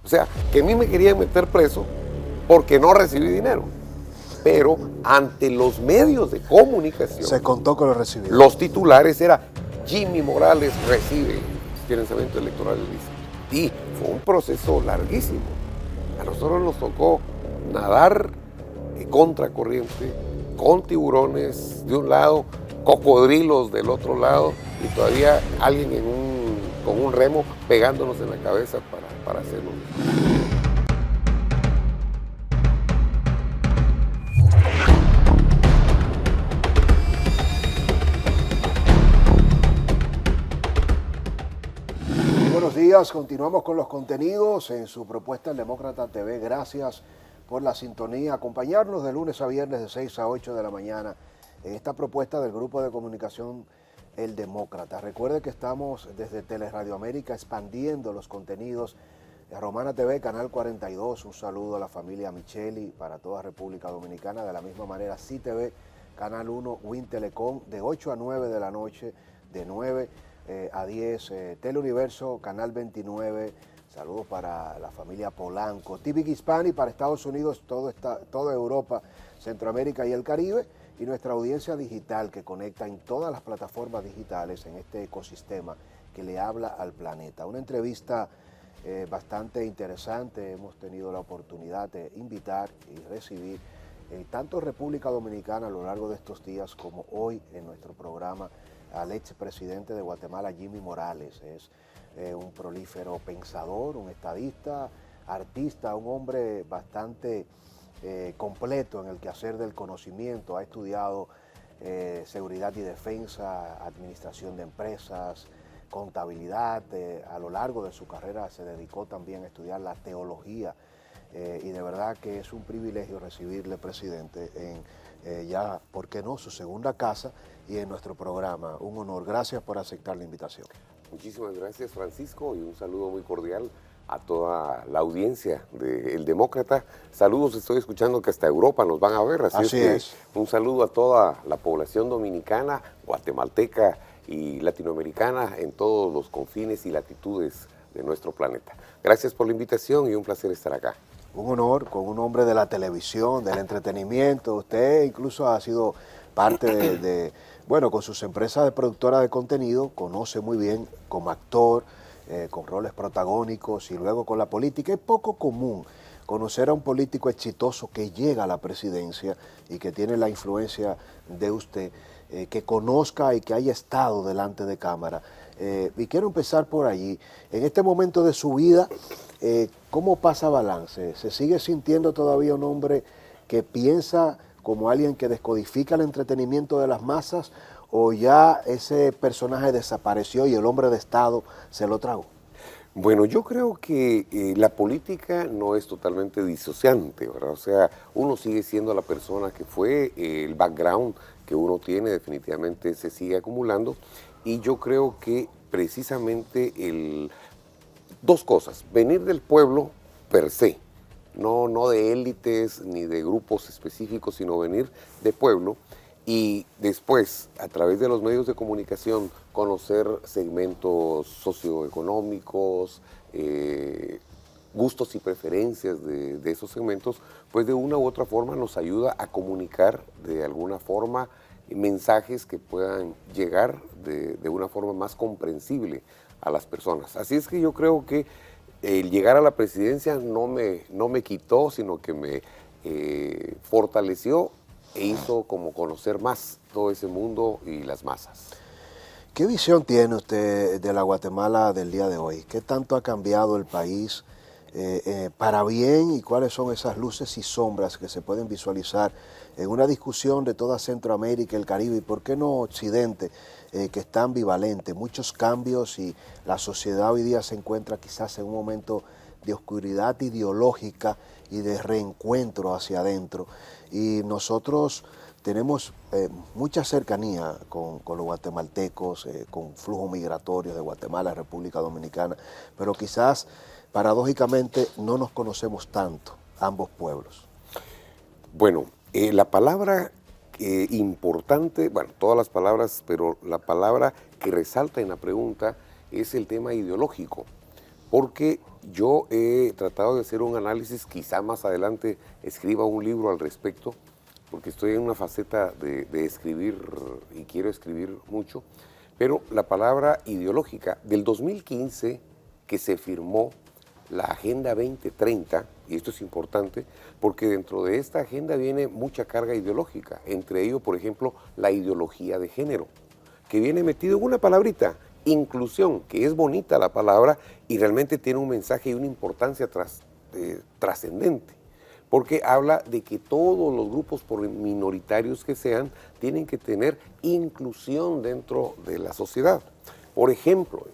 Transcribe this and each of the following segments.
O sea, que a mí me querían meter preso porque no recibí dinero. Pero ante los medios de comunicación, Se contó que lo recibió. los titulares era Jimmy Morales recibe financiamiento electoral ilícito. Y fue un proceso larguísimo. A nosotros nos tocó nadar contracorriente, con tiburones de un lado, cocodrilos del otro lado, y todavía alguien con un remo pegándonos en la cabeza para hacerlo. Buenos días, continuamos con los contenidos en su propuesta El Demócrata TV. Gracias por la sintonía, acompañarnos de lunes a viernes de 6 a 8 de la mañana en esta propuesta del grupo de comunicación El Demócrata. Recuerde que estamos desde Teleradio América expandiendo los contenidos de Romana TV, Canal 42. Un saludo a la familia Micheli para toda República Dominicana. De la misma manera, CTV, Canal 1, Win Telecom, de 8 a 9 de la noche, de 9 a 10, Teleuniverso, Canal 29, saludos para la familia Polanco, TV Hispani para Estados Unidos, toda Europa, Centroamérica y el Caribe, y nuestra audiencia digital que conecta en todas las plataformas digitales en este ecosistema que le habla al planeta. Una entrevista bastante interesante, hemos tenido la oportunidad de invitar y recibir tanto República Dominicana a lo largo de estos días como hoy en nuestro programa al expresidente de Guatemala, Jimmy Morales. Es un prolífero pensador, un estadista, artista, un hombre bastante completo en el quehacer del conocimiento. Ha estudiado seguridad y defensa, administración de empresas, contabilidad. A lo largo de su carrera se dedicó también a estudiar la teología y de verdad que es un privilegio recibirle, presidente, en ya, ¿por qué no?, su segunda casa y en nuestro programa. Un honor. Gracias por aceptar la invitación. Muchísimas gracias, Francisco, y un saludo muy cordial a toda la audiencia de El Demócrata. Saludos, estoy escuchando que hasta Europa nos van a ver, así es que un saludo a toda la población dominicana, guatemalteca y latinoamericana en todos los confines y latitudes de nuestro planeta. Gracias por la invitación y un placer estar acá. Un honor con un hombre de la televisión, del entretenimiento. Usted incluso ha sido parte bueno, con sus empresas de productora de contenido, conoce muy bien como actor, con roles protagónicos y luego con la política. Es poco común conocer a un político exitoso que llega a la presidencia y que tiene la influencia de usted, que conozca y que haya estado delante de cámara. Y quiero empezar por allí. En este momento de su vida, ¿cómo pasa balance? ¿Se sigue sintiendo todavía un hombre que piensa como alguien que descodifica el entretenimiento de las masas, o ya ese personaje desapareció y el hombre de Estado se lo tragó? Bueno, yo creo que la política no es totalmente disociante, ¿verdad? O sea, uno sigue siendo la persona que fue, el background que uno tiene definitivamente se sigue acumulando, y yo creo que precisamente dos cosas: venir del pueblo per se, no de élites ni de grupos específicos, sino venir de pueblo, y después, a través de los medios de comunicación, conocer segmentos socioeconómicos, gustos y preferencias de esos segmentos, pues de una u otra forma nos ayuda a comunicar de alguna forma mensajes que puedan llegar de una forma más comprensible a las personas. Así es que yo creo que el llegar a la presidencia no me quitó, sino que me fortaleció e hizo como conocer más todo ese mundo y las masas. ¿Qué visión tiene usted de la Guatemala del día de hoy? ¿Qué tanto ha cambiado el país para bien, y cuáles son esas luces y sombras que se pueden visualizar en una discusión de toda Centroamérica, el Caribe y por qué no Occidente, que está ambivalente? Muchos cambios y la sociedad hoy día se encuentra quizás en un momento de oscuridad ideológica y de reencuentro hacia adentro. Y nosotros tenemos mucha cercanía con los guatemaltecos, con flujos migratorios de Guatemala a República Dominicana, pero quizás paradójicamente no nos conocemos tanto, ambos pueblos. Bueno, la palabra importante, bueno, todas las palabras, pero la palabra que resalta en la pregunta es el tema ideológico, porque yo he tratado de hacer un análisis, quizá más adelante escriba un libro al respecto, porque estoy en una faceta de escribir y quiero escribir mucho, pero la palabra ideológica del 2015 que se firmó la Agenda 2030, y esto es importante, porque dentro de esta agenda viene mucha carga ideológica, entre ellos, por ejemplo, la ideología de género, que viene metido en una palabrita, inclusión, que es bonita la palabra y realmente tiene un mensaje y una importancia trascendente, porque habla de que todos los grupos, por minoritarios que sean, tienen que tener inclusión dentro de la sociedad. Por ejemplo,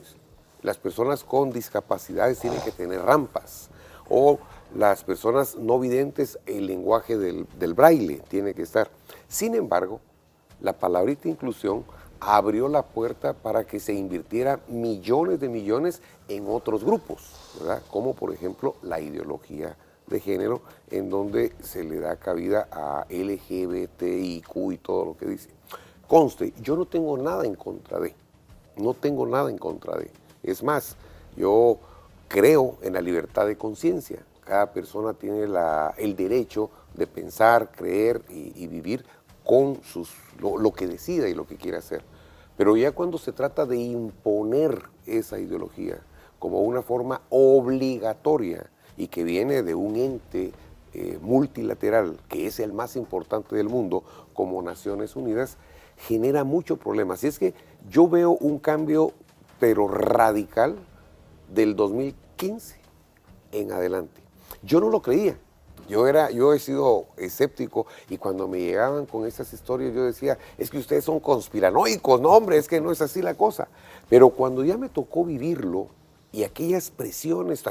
las personas con discapacidades tienen que tener rampas, o las personas no videntes, el lenguaje del braille tiene que estar. Sin embargo, la palabrita inclusión abrió la puerta para que se invirtiera millones de millones en otros grupos, ¿verdad? Como por ejemplo la ideología de género, en donde se le da cabida a LGBTIQ y todo lo que dice. Conste, yo no tengo nada en contra de, no tengo nada en contra de. Es más, yo creo en la libertad de conciencia. Cada persona tiene el derecho de pensar, creer y vivir con lo que decida y lo que quiera hacer. Pero ya cuando se trata de imponer esa ideología como una forma obligatoria y que viene de un ente multilateral, que es el más importante del mundo, como Naciones Unidas, genera mucho problema. Así es que yo veo un cambio, pero radical, del 2015 en adelante. Yo no lo creía. Yo he sido escéptico y cuando me llegaban con esas historias yo decía, es que ustedes son conspiranoicos, no hombre, es que no es así la cosa. Pero cuando ya me tocó vivirlo y aquellas presiones,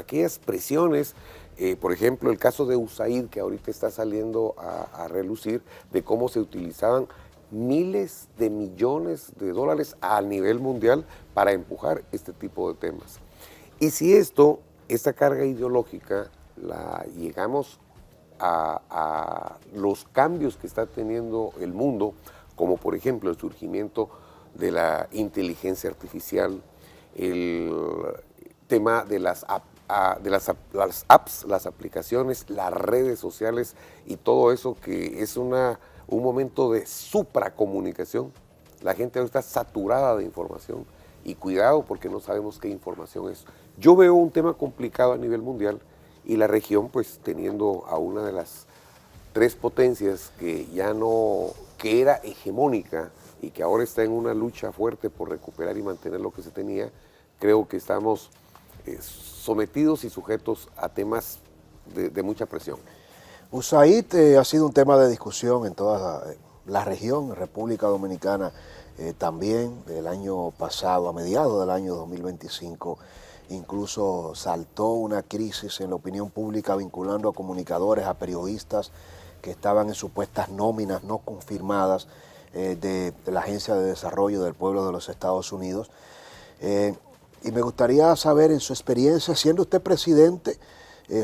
por ejemplo, el caso de USAID, que ahorita está saliendo a relucir, de cómo se utilizaban miles de millones de dólares a nivel mundial para empujar este tipo de temas. Y si esta carga ideológica la llegamos a los cambios que está teniendo el mundo, como por ejemplo el surgimiento de la inteligencia artificial, el tema de las apps, las aplicaciones, las redes sociales y todo eso que es un momento de supracomunicación. La gente ahora está saturada de información y cuidado porque no sabemos qué información es. Yo veo un tema complicado a nivel mundial y la región pues teniendo a una de las tres potencias que era hegemónica y que ahora está en una lucha fuerte por recuperar y mantener lo que se tenía, creo que estamos sometidos y sujetos a temas de mucha presión. USAID ha sido un tema de discusión en toda la región, en República Dominicana también. El año pasado, a mediados del año 2025, incluso saltó una crisis en la opinión pública vinculando a comunicadores, a periodistas que estaban en supuestas nóminas no confirmadas de la Agencia de Desarrollo del Pueblo de los Estados Unidos. Y me gustaría saber, en su experiencia, siendo usted presidente,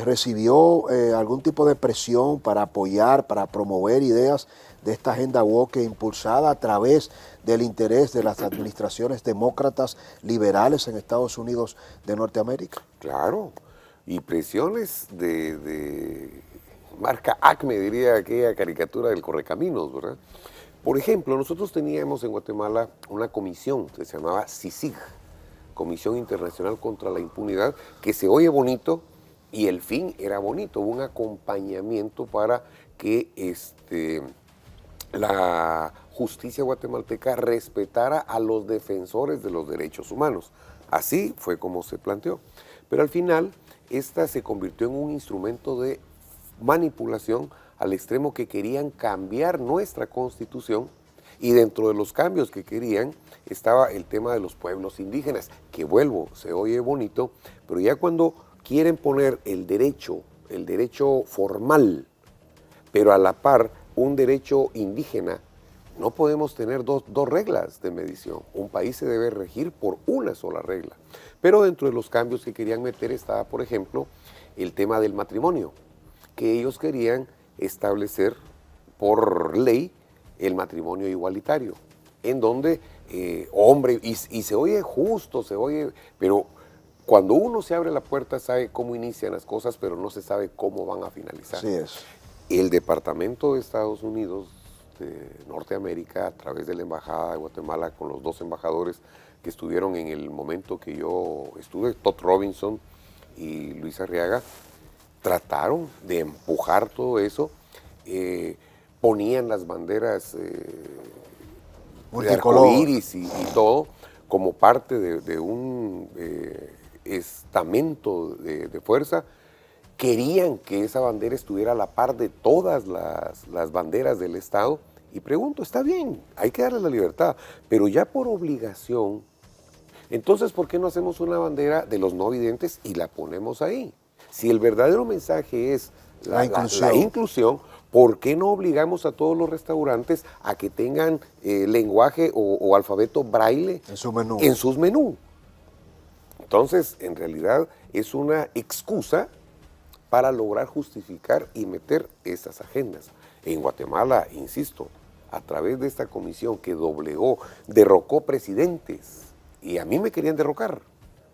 ¿recibió algún tipo de presión para apoyar, para promover ideas de esta agenda woke impulsada a través del interés de las administraciones demócratas liberales en Estados Unidos de Norteamérica? Claro, y presiones de marca Acme, diría aquella caricatura del Correcaminos, ¿verdad? Por ejemplo, nosotros teníamos en Guatemala una comisión que se llamaba CICIG, Comisión Internacional contra la Impunidad, que se oye bonito y el fin era bonito, un acompañamiento para que la justicia guatemalteca respetara a los defensores de los derechos humanos. Así fue como se planteó. Pero al final, esta se convirtió en un instrumento de manipulación al extremo que querían cambiar nuestra Constitución, y dentro de los cambios que querían estaba el tema de los pueblos indígenas, que vuelvo, se oye bonito, pero ya cuando quieren poner el derecho formal, pero a la par un derecho indígena, no podemos tener dos reglas de medición. Un país se debe regir por una sola regla. Pero dentro de los cambios que querían meter estaba, por ejemplo, el tema del matrimonio, que ellos querían establecer por ley el matrimonio igualitario, en donde hombre, y se oye justo, pero cuando uno se abre la puerta sabe cómo inician las cosas, pero no se sabe cómo van a finalizar. Así es. El Departamento de Estados Unidos de Norteamérica, a través de la Embajada de Guatemala, con los 2 embajadores que estuvieron en el momento que yo estuve, Todd Robinson y Luis Arriaga, trataron de empujar todo eso, ponían las banderas de arcoíris y todo como parte de un estamento de fuerza. Querían que esa bandera estuviera a la par de todas las banderas del Estado. Y pregunto, está bien, hay que darle la libertad, pero ya por obligación, entonces, ¿por qué no hacemos una bandera de los no videntes y la ponemos ahí? Si el verdadero mensaje es la inclusión, ¿por qué no obligamos a todos los restaurantes a que tengan lenguaje o alfabeto braille en sus menús? Entonces, en realidad, es una excusa para lograr justificar y meter esas agendas. En Guatemala, insisto, a través de esta comisión que doblegó, derrocó presidentes, y a mí me querían derrocar,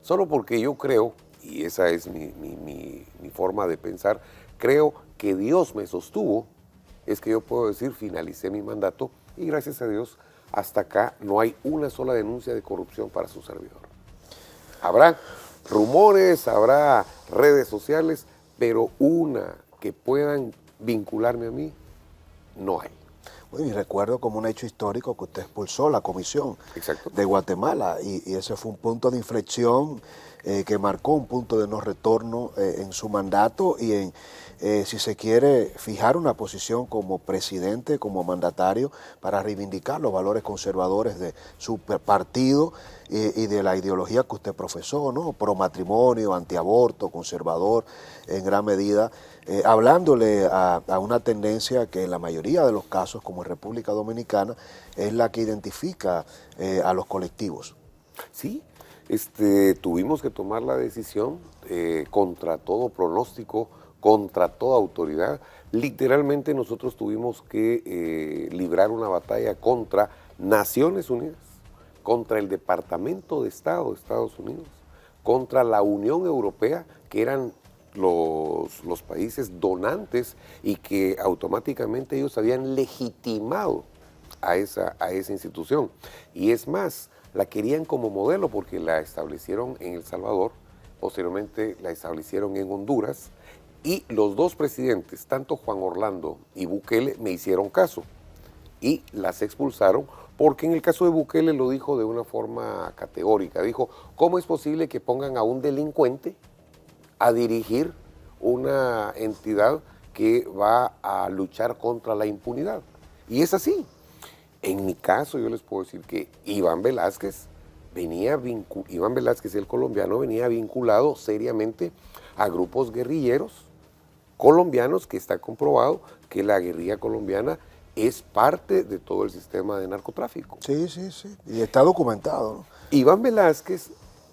solo porque yo creo, y esa es mi forma de pensar, creo que Dios me sostuvo, es que yo puedo decir, finalicé mi mandato, y gracias a Dios, hasta acá no hay una sola denuncia de corrupción para su servidor. Habrá rumores, habrá redes sociales, pero una que puedan vincularme a mí, no hay. Bueno, y recuerdo como un hecho histórico que usted expulsó la comisión de Guatemala y ese fue un punto de inflexión que marcó un punto de no retorno en su mandato y en, si se quiere, fijar una posición como presidente, como mandatario, para reivindicar los valores conservadores de su partido y de la ideología que usted profesó, ¿no? Pro matrimonio, antiaborto, conservador, en gran medida, hablándole a una tendencia que en la mayoría de los casos, como en República Dominicana, es la que identifica a los colectivos. Sí, tuvimos que tomar la decisión contra todo pronóstico, contra toda autoridad. Literalmente nosotros tuvimos que librar una batalla contra Naciones Unidas, contra el Departamento de Estado de Estados Unidos, contra la Unión Europea, que eran los países donantes y que automáticamente ellos habían legitimado a esa institución. Y es más, la querían como modelo porque la establecieron en El Salvador, posteriormente la establecieron en Honduras, y los 2 presidentes, tanto Juan Orlando y Bukele, me hicieron caso y las expulsaron porque en el caso de Bukele lo dijo de una forma categórica. Dijo, ¿cómo es posible que pongan a un delincuente a dirigir una entidad que va a luchar contra la impunidad? Y es así. En mi caso yo les puedo decir que Iván Velázquez, el colombiano, venía vinculado seriamente a grupos guerrilleros colombianos, que está comprobado que la guerrilla colombiana es parte de todo el sistema de narcotráfico. Sí, sí, sí, y está documentado, ¿no? Iván Velázquez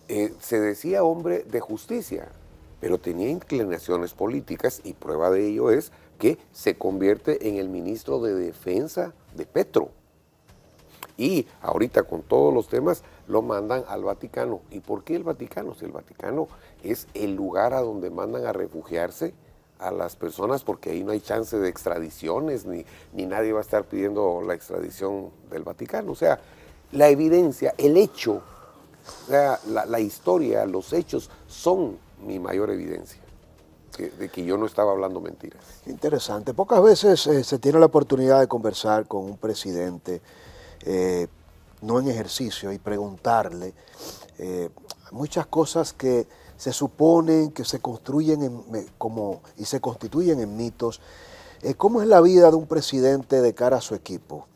se decía hombre de justicia, pero tenía inclinaciones políticas y prueba de ello es que se convierte en el ministro de Defensa de Petro. Y ahorita con todos los temas lo mandan al Vaticano. ¿Y por qué el Vaticano? Si el Vaticano es el lugar a donde mandan a refugiarse a las personas, porque ahí no hay chance de extradiciones, ni nadie va a estar pidiendo la extradición del Vaticano. O sea, la evidencia, el hecho, o sea, la historia, los hechos son mi mayor evidencia de que yo no estaba hablando mentiras. Qué interesante. Pocas veces se tiene la oportunidad de conversar con un presidente, no en ejercicio, y preguntarle muchas cosas que se suponen que se construyen y se constituyen en mitos. ¿Cómo es la vida de un presidente de cara a su equipo?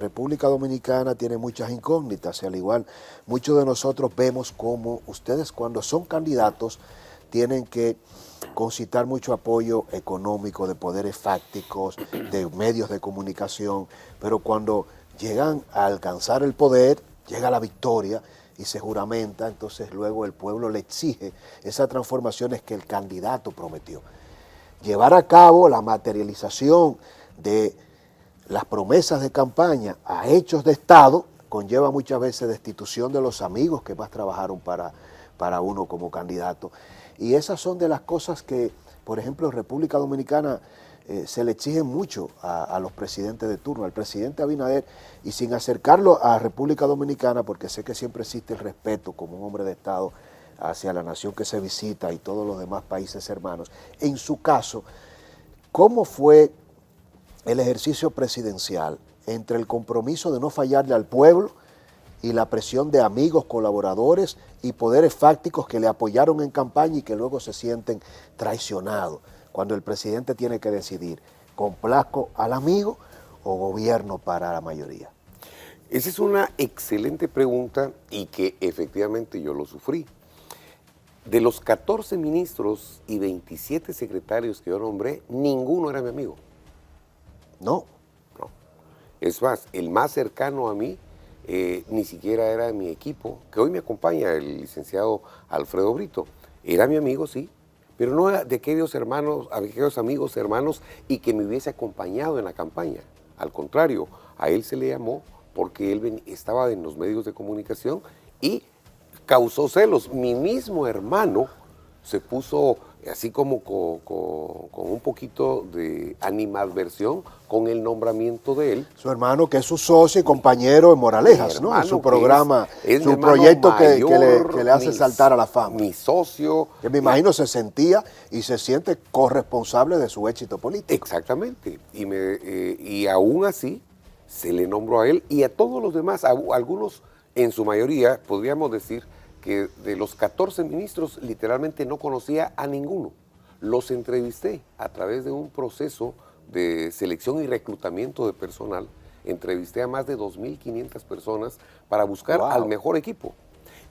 República Dominicana tiene muchas incógnitas y al igual muchos de nosotros vemos cómo ustedes cuando son candidatos tienen que concitar mucho apoyo económico, de poderes fácticos, de medios de comunicación, pero cuando llegan a alcanzar el poder, llega la victoria y se juramenta, entonces luego el pueblo le exige esas transformaciones que el candidato prometió. Llevar a cabo la materialización de las promesas de campaña a hechos de Estado conlleva muchas veces destitución de los amigos que más trabajaron para para uno como candidato. Y esas son de las cosas que, por ejemplo, en República Dominicana se le exigen mucho a los presidentes de turno, al presidente Abinader, y sin acercarlo a República Dominicana, porque sé que siempre existe el respeto como un hombre de Estado hacia la nación que se visita y todos los demás países hermanos. En su caso, ¿cómo fue el ejercicio presidencial entre el compromiso de no fallarle al pueblo y la presión de amigos, colaboradores y poderes fácticos que le apoyaron en campaña y que luego se sienten traicionados cuando el presidente tiene que decidir, complazco al amigo o gobierno para la mayoría? Esa es una excelente pregunta y que efectivamente yo lo sufrí. De los 14 ministros y 27 secretarios que yo nombré, ninguno era mi amigo. No. No. Es más, el más cercano a mí ni siquiera era mi equipo, que hoy me acompaña el licenciado Alfredo Brito. Era mi amigo, sí, pero no era de aquellos hermanos, aquellos amigos hermanos y que me hubiese acompañado en la campaña. Al contrario, a él se le llamó porque él estaba en los medios de comunicación y causó celos. Mi mismo hermano se puso así como con un poquito de animadversión con el nombramiento de él. Su hermano, que es su socio y compañero en Moralejas, ¿no? En su programa, es su proyecto mayor, que le hace saltar a la fama. Mi socio. Que me imagino se sentía y se siente corresponsable de su éxito político. Exactamente. Y aún así se le nombró a él y a todos los demás, algunos en su mayoría, podríamos decir que de los 14 ministros literalmente no conocía a ninguno. Los entrevisté a través de un proceso de selección y reclutamiento de personal. Entrevisté a más de 2.500 personas para buscar al mejor equipo.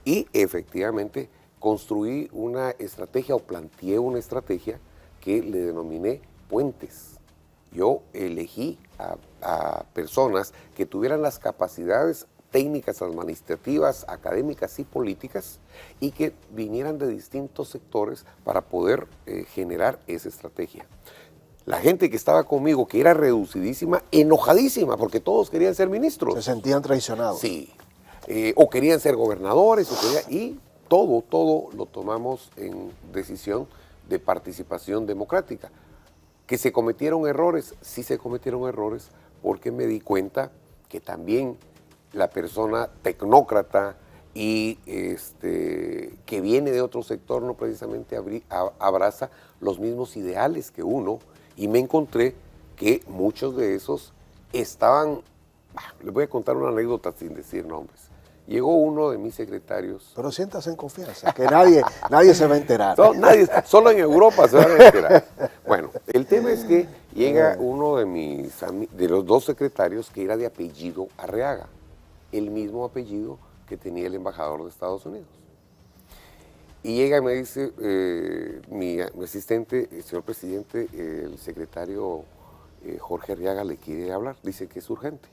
Y efectivamente construí una estrategia o planteé una estrategia que le denominé puentes. Yo elegí a personas que tuvieran las capacidades técnicas, administrativas, académicas y políticas y que vinieran de distintos sectores para poder generar esa estrategia. La gente que estaba conmigo, que era reducidísima, enojadísima, porque todos querían ser ministros. Se sentían traicionados. Sí, o querían ser gobernadores, y todo lo tomamos en decisión de participación democrática. Que se cometieron errores, sí se cometieron errores, porque me di cuenta que también la persona tecnócrata y que viene de otro sector no precisamente abraza los mismos ideales que uno, y me encontré que muchos de esos estaban, les voy a contar una anécdota sin decir nombres. Llegó uno de mis secretarios. Pero siéntase en confianza, que nadie se va a enterar. No, nadie, solo en Europa se van a enterar. Bueno, el tema es que llega uno de los dos secretarios que era de apellido Arriaga, el mismo apellido que tenía el embajador de Estados Unidos. Y llega y me dice, mi asistente, el señor presidente, el secretario Jorge Arriaga le quiere hablar, dice que es urgente.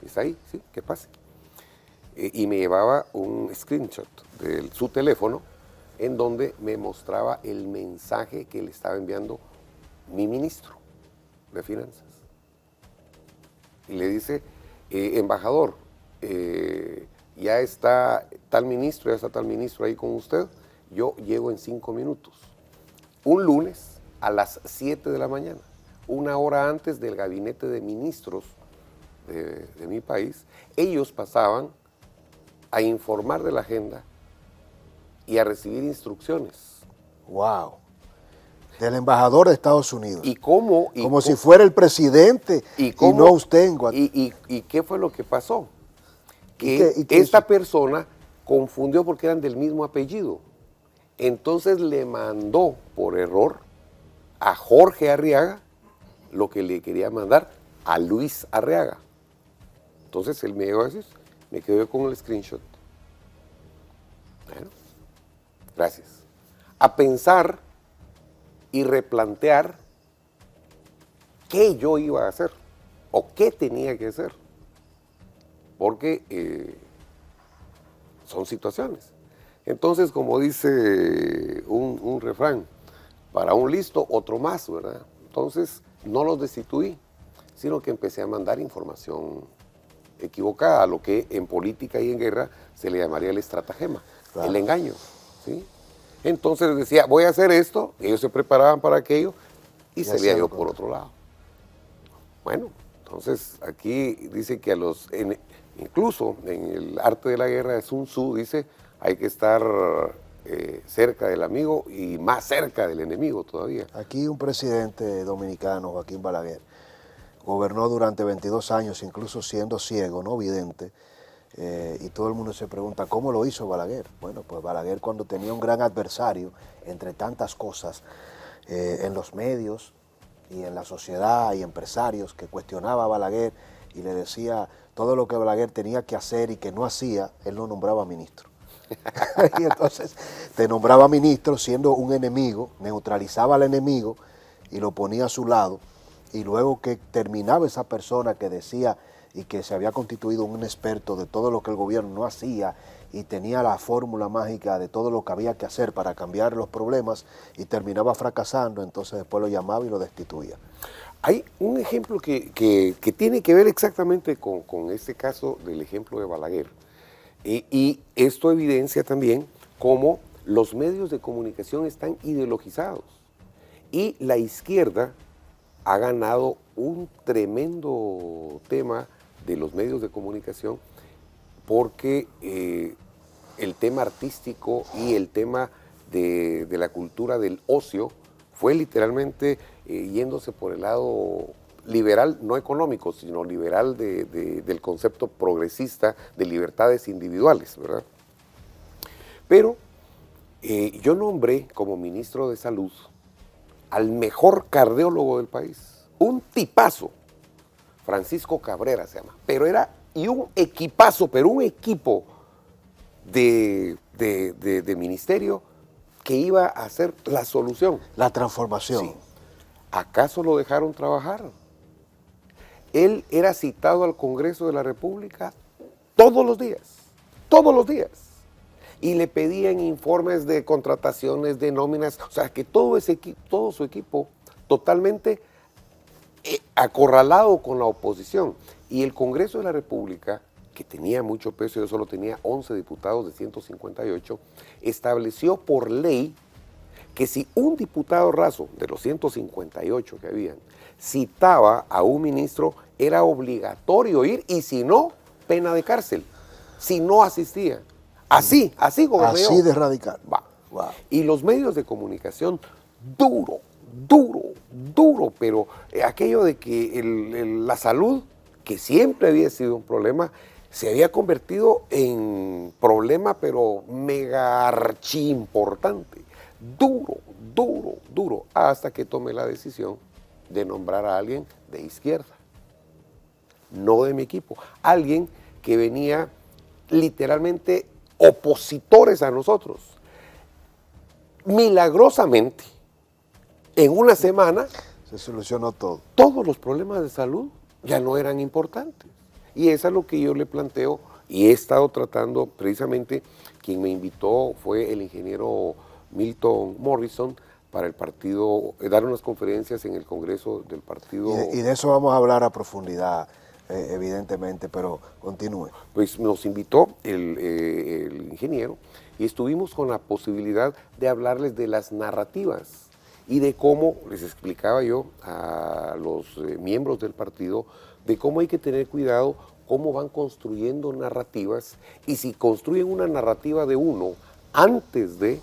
¿Está ahí? Sí, que pase. Y me llevaba un screenshot de su teléfono en donde me mostraba el mensaje que le estaba enviando mi ministro de Finanzas. Y le dice, embajador, ya está tal ministro ahí con usted, yo llego en 5 minutos. Un lunes a las 7 de la mañana, una hora antes del gabinete de ministros de mi país, ellos pasaban a informar de la agenda y a recibir instrucciones. ¡Wow! Del embajador de Estados Unidos. Como si fuera el presidente y no usted en Guatemala. ¿Y qué fue lo que pasó? Que esta persona confundió porque eran del mismo apellido. Entonces le mandó por error a Jorge Arriaga lo que le quería mandar a Luis Arriaga. Entonces él me llegó a decir, me quedé con el screenshot. Bueno, gracias. A pensar y replantear qué yo iba a hacer o qué tenía que hacer. Porque son situaciones. Entonces, como dice un refrán, para un listo, otro más, ¿verdad? Entonces, no los destituí, sino que empecé a mandar información equivocada, a lo que en política y en guerra se le llamaría el estratagema, claro, el engaño. ¿sí? Entonces decía, voy a hacer esto, ellos se preparaban para aquello y salía yo por otro lado. Bueno, entonces aquí dice que incluso en el arte de la guerra de Sun Tzu dice, hay que estar cerca del amigo y más cerca del enemigo todavía. Aquí un presidente dominicano, Joaquín Balaguer, gobernó durante 22 años, incluso siendo ciego, no vidente, y todo el mundo se pregunta, ¿cómo lo hizo Balaguer? Bueno, pues Balaguer, cuando tenía un gran adversario, entre tantas cosas, en los medios y en la sociedad y empresarios que cuestionaba a Balaguer y le decía todo lo que Balaguer tenía que hacer y que no hacía, él lo nombraba ministro. Y entonces te nombraba ministro siendo un enemigo, neutralizaba al enemigo y lo ponía a su lado, y luego que terminaba esa persona que decía y que se había constituido un experto de todo lo que el gobierno no hacía y tenía la fórmula mágica de todo lo que había que hacer para cambiar los problemas y terminaba fracasando, entonces después lo llamaba y lo destituía. Hay un ejemplo que tiene que ver exactamente con este caso del ejemplo de Balaguer. Y esto evidencia también cómo los medios de comunicación están ideologizados y la izquierda ha ganado un tremendo tema de los medios de comunicación porque el tema artístico y el tema de la cultura del ocio fue literalmente yéndose por el lado liberal, no económico, sino liberal del concepto progresista de libertades individuales, ¿verdad? Pero yo nombré como ministro de Salud al mejor cardiólogo del país, un tipazo, Francisco Cabrera se llama, y un equipazo, pero un equipo de ministerio que iba a hacer la solución. La transformación. Sí. ¿Acaso lo dejaron trabajar? Él era citado al Congreso de la República todos los días, y le pedían informes de contrataciones, de nóminas, o sea, que todo su equipo totalmente acorralado con la oposición. Y el Congreso de la República, que tenía mucho peso, yo solo tenía 11 diputados de 158, estableció por ley que si un diputado raso de los 158 que habían citaba a un ministro, era obligatorio ir, y si no, pena de cárcel, si no asistía. Así goberné yo. Así de radical. Va. Wow. Y los medios de comunicación, duro, pero aquello de que la salud, que siempre había sido un problema, se había convertido en problema, pero mega archi importante. Duro, hasta que tomé la decisión de nombrar a alguien de izquierda, no de mi equipo, alguien que venía literalmente opositores a nosotros. Milagrosamente, en una semana, se solucionó todo. Todos los problemas de salud ya no eran importantes. Y eso es lo que yo le planteo y he estado tratando. Precisamente quien me invitó fue el ingeniero Milton Morrison para el partido, dar unas conferencias en el Congreso del partido. Y de eso vamos a hablar a profundidad, evidentemente, pero continúe. Pues nos invitó el ingeniero y estuvimos con la posibilidad de hablarles de las narrativas y de cómo, les explicaba yo a los miembros del partido, de cómo hay que tener cuidado, cómo van construyendo narrativas, y si construyen una narrativa de uno, antes de,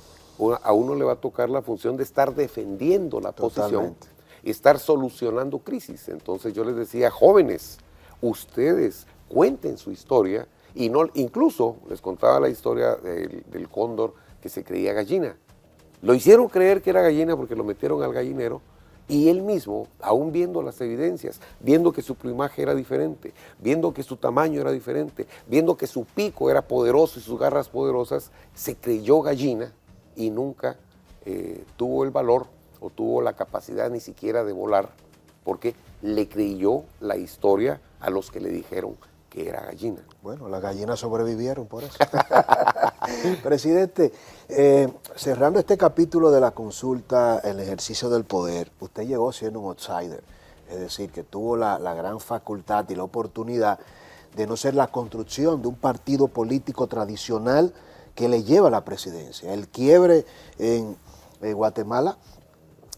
a uno le va a tocar la función de estar defendiendo la posición, estar solucionando crisis. Entonces yo les decía, jóvenes, ustedes cuenten su historia, y no, incluso les contaba la historia del cóndor que se creía gallina. Lo hicieron creer que era gallina porque lo metieron al gallinero, y él mismo, aún viendo las evidencias, viendo que su plumaje era diferente, viendo que su tamaño era diferente, viendo que su pico era poderoso y sus garras poderosas, se creyó gallina y nunca tuvo el valor o tuvo la capacidad ni siquiera de volar, porque le creyó la historia a los que le dijeron que era gallina. Bueno, las gallinas sobrevivieron por eso. Presidente, cerrando este capítulo de la consulta, el ejercicio del poder, usted llegó siendo un outsider, es decir, que tuvo la gran facultad y la oportunidad de no ser la construcción de un partido político tradicional que le lleva a la presidencia. El quiebre en Guatemala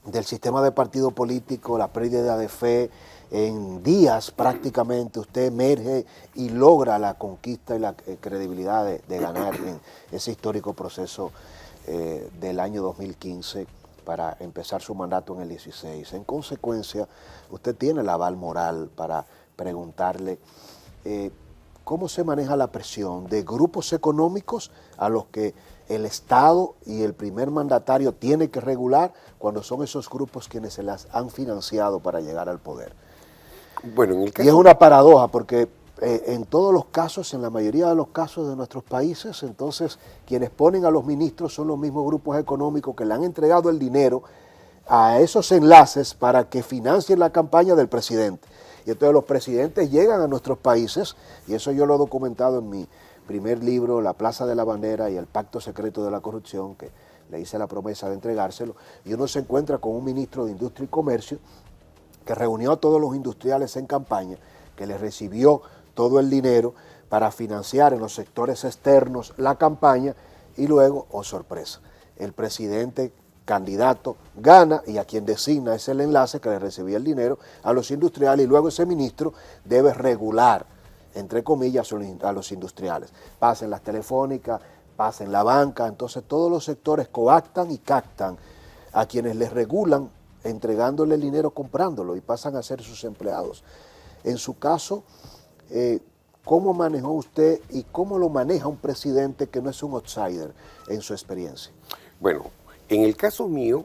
del sistema de partido político, la pérdida de fe, en días prácticamente usted emerge y logra la conquista y la credibilidad de ganar en ese histórico proceso del año 2015 para empezar su mandato en el 16. En consecuencia, usted tiene el aval moral para preguntarle cómo se maneja la presión de grupos económicos a los que el Estado y el primer mandatario tiene que regular cuando son esos grupos quienes se las han financiado para llegar al poder. Bueno, en el caso... Y es una paradoja porque en todos los casos, en la mayoría de los casos de nuestros países, entonces quienes ponen a los ministros son los mismos grupos económicos que le han entregado el dinero a esos enlaces para que financien la campaña del presidente. Y entonces los presidentes llegan a nuestros países, y eso yo lo he documentado en mi primer libro, La Plaza de la Bandera y el Pacto Secreto de la Corrupción, que le hice la promesa de entregárselo, y uno se encuentra con un ministro de Industria y Comercio que reunió a todos los industriales en campaña, que les recibió todo el dinero para financiar en los sectores externos la campaña, y luego, oh sorpresa, el presidente candidato gana y a quien designa es el enlace que le recibía el dinero a los industriales, y luego ese ministro debe regular, entre comillas, a los industriales. Pasa en las telefónicas, pasa en la banca, entonces todos los sectores coactan y captan a quienes les regulan entregándole el dinero, comprándolo, y pasan a ser sus empleados. En su caso, ¿cómo manejó usted y cómo lo maneja un presidente que no es un outsider en su experiencia? Bueno, en el caso mío,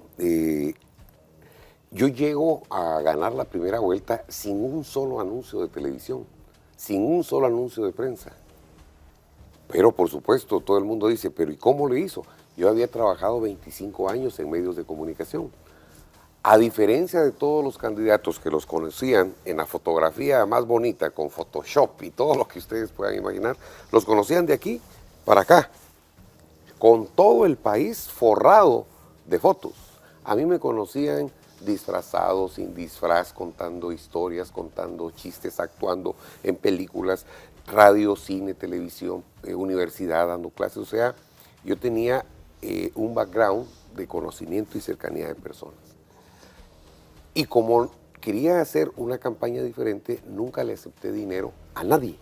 yo llego a ganar la primera vuelta sin un solo anuncio de televisión, sin un solo anuncio de prensa. Pero por supuesto, todo el mundo dice, pero ¿y cómo le hizo? Yo había trabajado 25 años en medios de comunicación. A diferencia de todos los candidatos que los conocían en la fotografía más bonita, con Photoshop y todo lo que ustedes puedan imaginar, los conocían de aquí para acá, con todo el país forrado de fotos. A mí me conocían disfrazado, sin disfraz, contando historias, contando chistes, actuando en películas, radio, cine, televisión, universidad, dando clases. O sea, yo tenía un background de conocimiento y cercanía de personas. Y como quería hacer una campaña diferente, nunca le acepté dinero a nadie,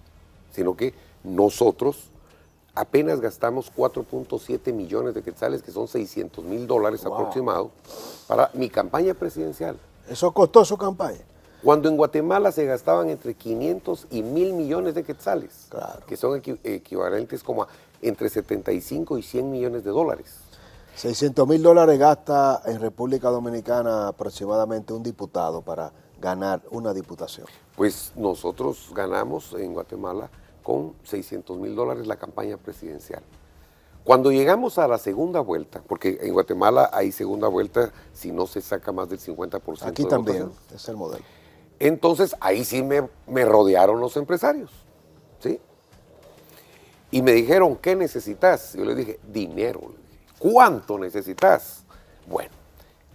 sino que nosotros apenas gastamos 4.7 millones de quetzales, que son $600,000 aproximado, para mi campaña presidencial. ¿Eso costó su campaña? Cuando en Guatemala se gastaban entre 500 y 1,000 millones de quetzales, claro, que son equivalentes como a entre 75 y 100 millones de dólares. $600,000 gasta en República Dominicana aproximadamente un diputado para ganar una diputación. Pues nosotros ganamos en Guatemala con $600,000 la campaña presidencial. Cuando llegamos a la segunda vuelta, porque en Guatemala hay segunda vuelta si no se saca más del 50%. Aquí de también, votación. es el modelo. Entonces ahí sí me rodearon los empresarios, ¿sí? Y me dijeron, ¿qué necesitas? Yo les dije, dinero. ¿Cuánto necesitas? Bueno,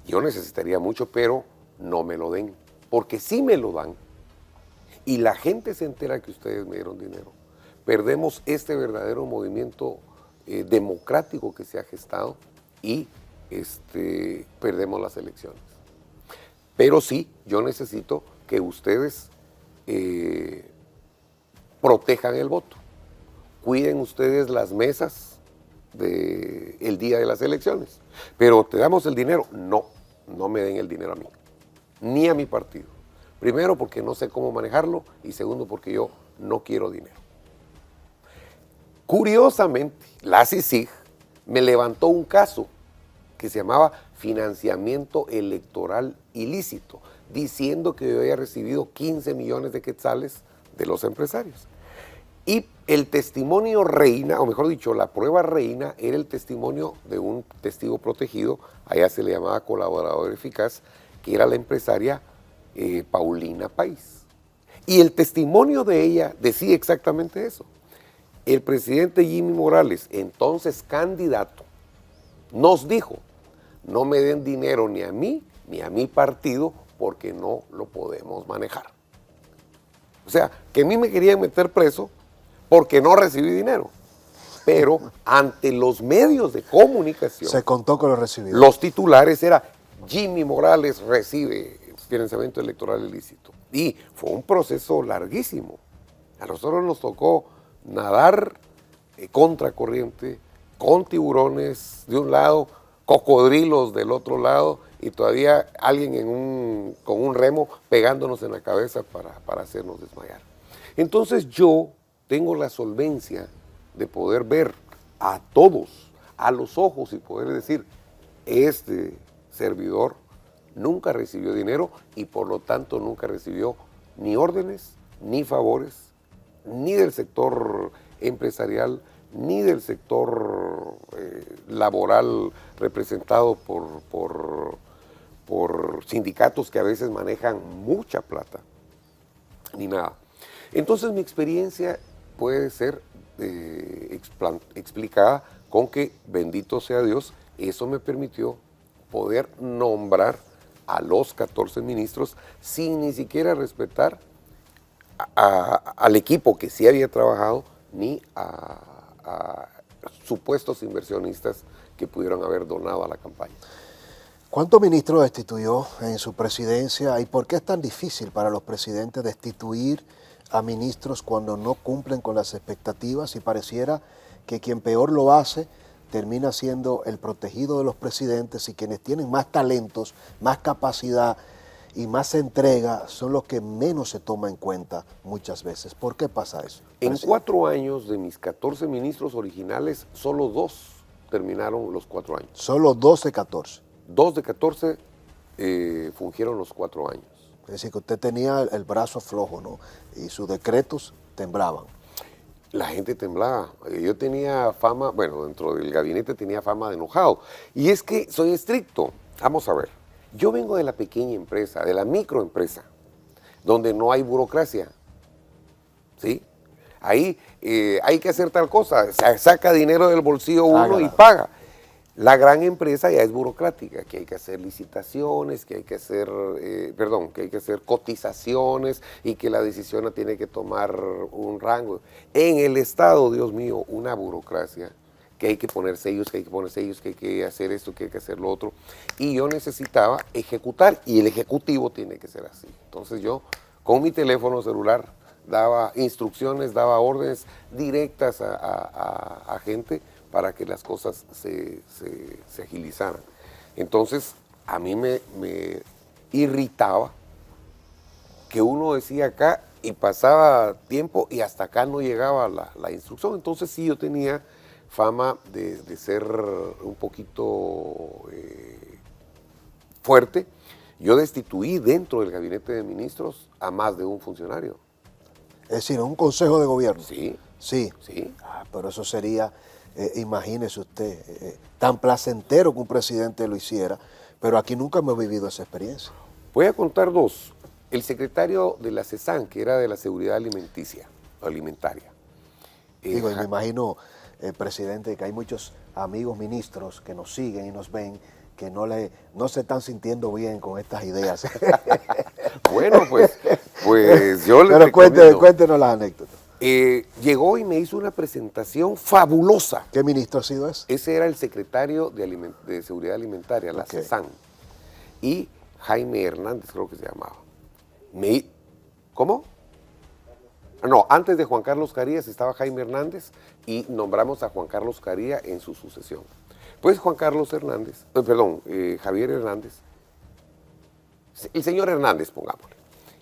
yo necesitaría mucho, pero no me lo den, porque si me lo dan y la gente se entera que ustedes me dieron dinero, perdemos este verdadero movimiento democrático que se ha gestado y perdemos las elecciones. Pero sí, yo necesito que ustedes protejan el voto, cuiden ustedes las mesas el día de las elecciones, pero te damos el dinero. No me den el dinero a mí, ni a mi partido. Primero porque no sé cómo manejarlo y segundo porque yo no quiero dinero. Curiosamente, la CICIG me levantó un caso que se llamaba financiamiento electoral ilícito, diciendo que yo había recibido 15 millones de quetzales de los empresarios. Y el testimonio reina, o mejor dicho, la prueba reina, era el testimonio de un testigo protegido, allá se le llamaba colaborador eficaz, que era la empresaria Paulina País. Y el testimonio de ella decía exactamente eso. El presidente Jimmy Morales, entonces candidato, nos dijo, no me den dinero ni a mí ni a mi partido porque no lo podemos manejar. O sea, que a mí me querían meter preso porque no recibí dinero. pero ante los medios de comunicación, Se contó que lo recibió. los titulares era Jimmy Morales recibe financiamiento electoral ilícito. Y fue un proceso larguísimo. A nosotros nos tocó nadar contracorriente, con tiburones de un lado, cocodrilos del otro lado, y todavía alguien con un remo pegándonos en la cabeza para hacernos desmayar. Entonces yo tengo la solvencia de poder ver a todos a los ojos y poder decir, este servidor nunca recibió dinero y por lo tanto nunca recibió ni órdenes, ni favores, ni del sector empresarial, ni del sector laboral representado por sindicatos que a veces manejan mucha plata, ni nada. Entonces mi experiencia puede ser explicada con que, bendito sea Dios, eso me permitió poder nombrar a los 14 ministros sin ni siquiera respetar al equipo que sí había trabajado, ni a supuestos inversionistas que pudieron haber donado a la campaña. ¿Cuántos ministros destituyó en su presidencia y por qué es tan difícil para los presidentes destituir a ministros cuando no cumplen con las expectativas y pareciera que quien peor lo hace termina siendo el protegido de los presidentes y quienes tienen más talentos, más capacidad y más entrega son los que menos se toma en cuenta muchas veces? ¿Por qué pasa eso? En 4 años de mis 14 ministros originales, solo 2 terminaron los 4 años. Solo 2 de 14. 2 de 14 fungieron los 4 años. Es decir, que usted tenía el brazo flojo, ¿no? Y sus decretos temblaban. La gente temblaba. Yo tenía fama, bueno, dentro del gabinete tenía fama de enojado. Y es que soy estricto. Vamos a ver. Yo vengo de la pequeña empresa, de la microempresa, donde no hay burocracia. ¿Sí? Ahí hay que hacer tal cosa. Saca dinero del bolsillo uno y paga. La gran empresa ya es burocrática, que hay que hacer licitaciones, que hay que hacer, que hay que hacer cotizaciones y que la decisión tiene que tomar un rango. En el Estado, Dios mío, una burocracia, que hay que poner sellos, que hay que poner sellos, que hay que hacer esto, que hay que hacer lo otro. Y yo necesitaba ejecutar y el ejecutivo tiene que ser así. Entonces yo, con mi teléfono celular, daba instrucciones, daba órdenes directas a gente para que las cosas se agilizaran. Entonces, a mí me irritaba que uno decía acá y pasaba tiempo y hasta acá no llegaba la instrucción. Entonces sí, yo tenía fama de ser un poquito fuerte. Yo destituí dentro del gabinete de ministros a más de un funcionario. Es decir, un consejo de gobierno. Sí. Sí. Sí. Pero eso sería, imagínese usted, tan placentero que un presidente lo hiciera, pero aquí nunca hemos vivido esa experiencia. Voy a contar 2. El secretario de la CESAN, que era de la seguridad alimentaria. Digo, y me imagino, presidente, que hay muchos amigos ministros que nos siguen y nos ven que no se están sintiendo bien con estas ideas. Bueno, pues yo les recomiendo. Pero cuéntenos las anécdotas. Llegó y me hizo una presentación fabulosa. ¿Qué ministro ha sido ese? Ese era el secretario de Seguridad Alimentaria, la CESAN. Y Jaime Hernández, creo que se llamaba. ¿Cómo? No, antes de Juan Carlos Carías estaba Jaime Hernández y nombramos a Juan Carlos Carías en su sucesión. Pues Javier Hernández, el señor Hernández, pongámosle,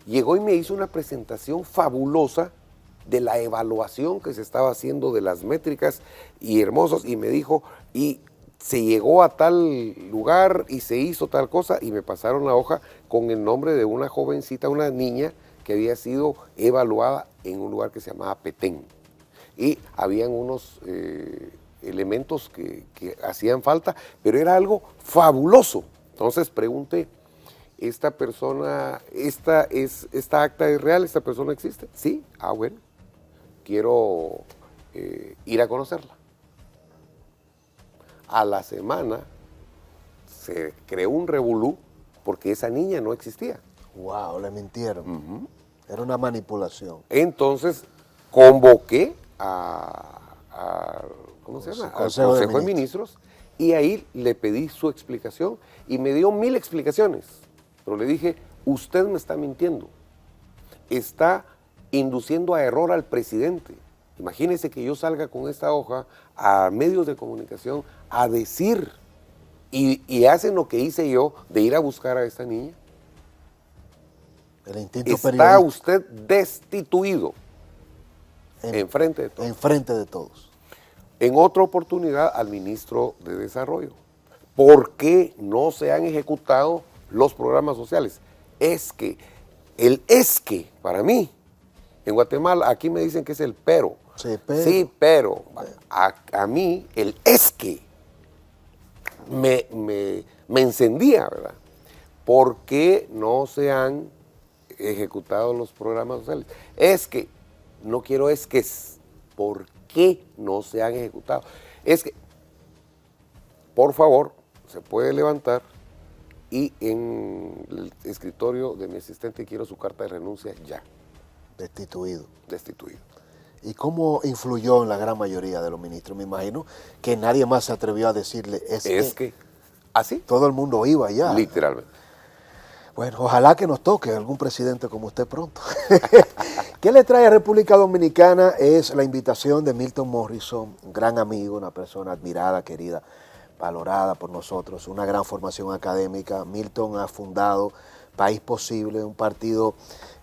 llegó y me hizo una presentación fabulosa de la evaluación que se estaba haciendo de las métricas y hermosos, y me dijo, y se llegó a tal lugar y se hizo tal cosa, y me pasaron la hoja con el nombre de una jovencita, una niña que había sido evaluada en un lugar que se llamaba Petén. Y habían unos elementos que hacían falta, pero era algo fabuloso. Entonces pregunté, ¿esta persona, esta acta es real? ¿Esta persona existe? Sí. Bueno, quiero ir a conocerla. A la semana se creó un revolú porque esa niña no existía. Wow, le mintieron. Era una manipulación. Entonces convoqué ¿cómo se llama? Al Consejo de Consejo de Ministros, y ahí le pedí su explicación y me dio 1000 explicaciones. Pero le dije, usted me está mintiendo, está induciendo a error al presidente. Imagínese que yo salga con esta hoja a medios de comunicación a decir, y hacen lo que hice yo de ir a buscar a esta niña. El instinto Está periodístico. usted destituido enfrente de todos. Enfrente de todos. En otra oportunidad al ministro de Desarrollo. ¿Por qué no se han ejecutado los programas sociales? Es que para mí, en Guatemala, aquí me dicen que es el pero. Sí, pero. A mí el es que me encendía, ¿verdad? ¿Por qué no se han ejecutado los programas sociales? Es que, no quiero es que, ¿por qué no se han ejecutado? Es que, por favor, se puede levantar y en el escritorio de mi asistente quiero su carta de renuncia ya. Destituido. Destituido. ¿Y cómo influyó en la gran mayoría de los ministros? Me imagino que nadie más se atrevió a decirle es que ¿así? todo el mundo iba allá. Literalmente. Bueno, ojalá que nos toque algún presidente como usted pronto. ¿Qué le trae a República Dominicana? Es la invitación de Milton Morrison, un gran amigo, una persona admirada, querida, valorada por nosotros, una gran formación académica. Milton ha fundado País Posible, un partido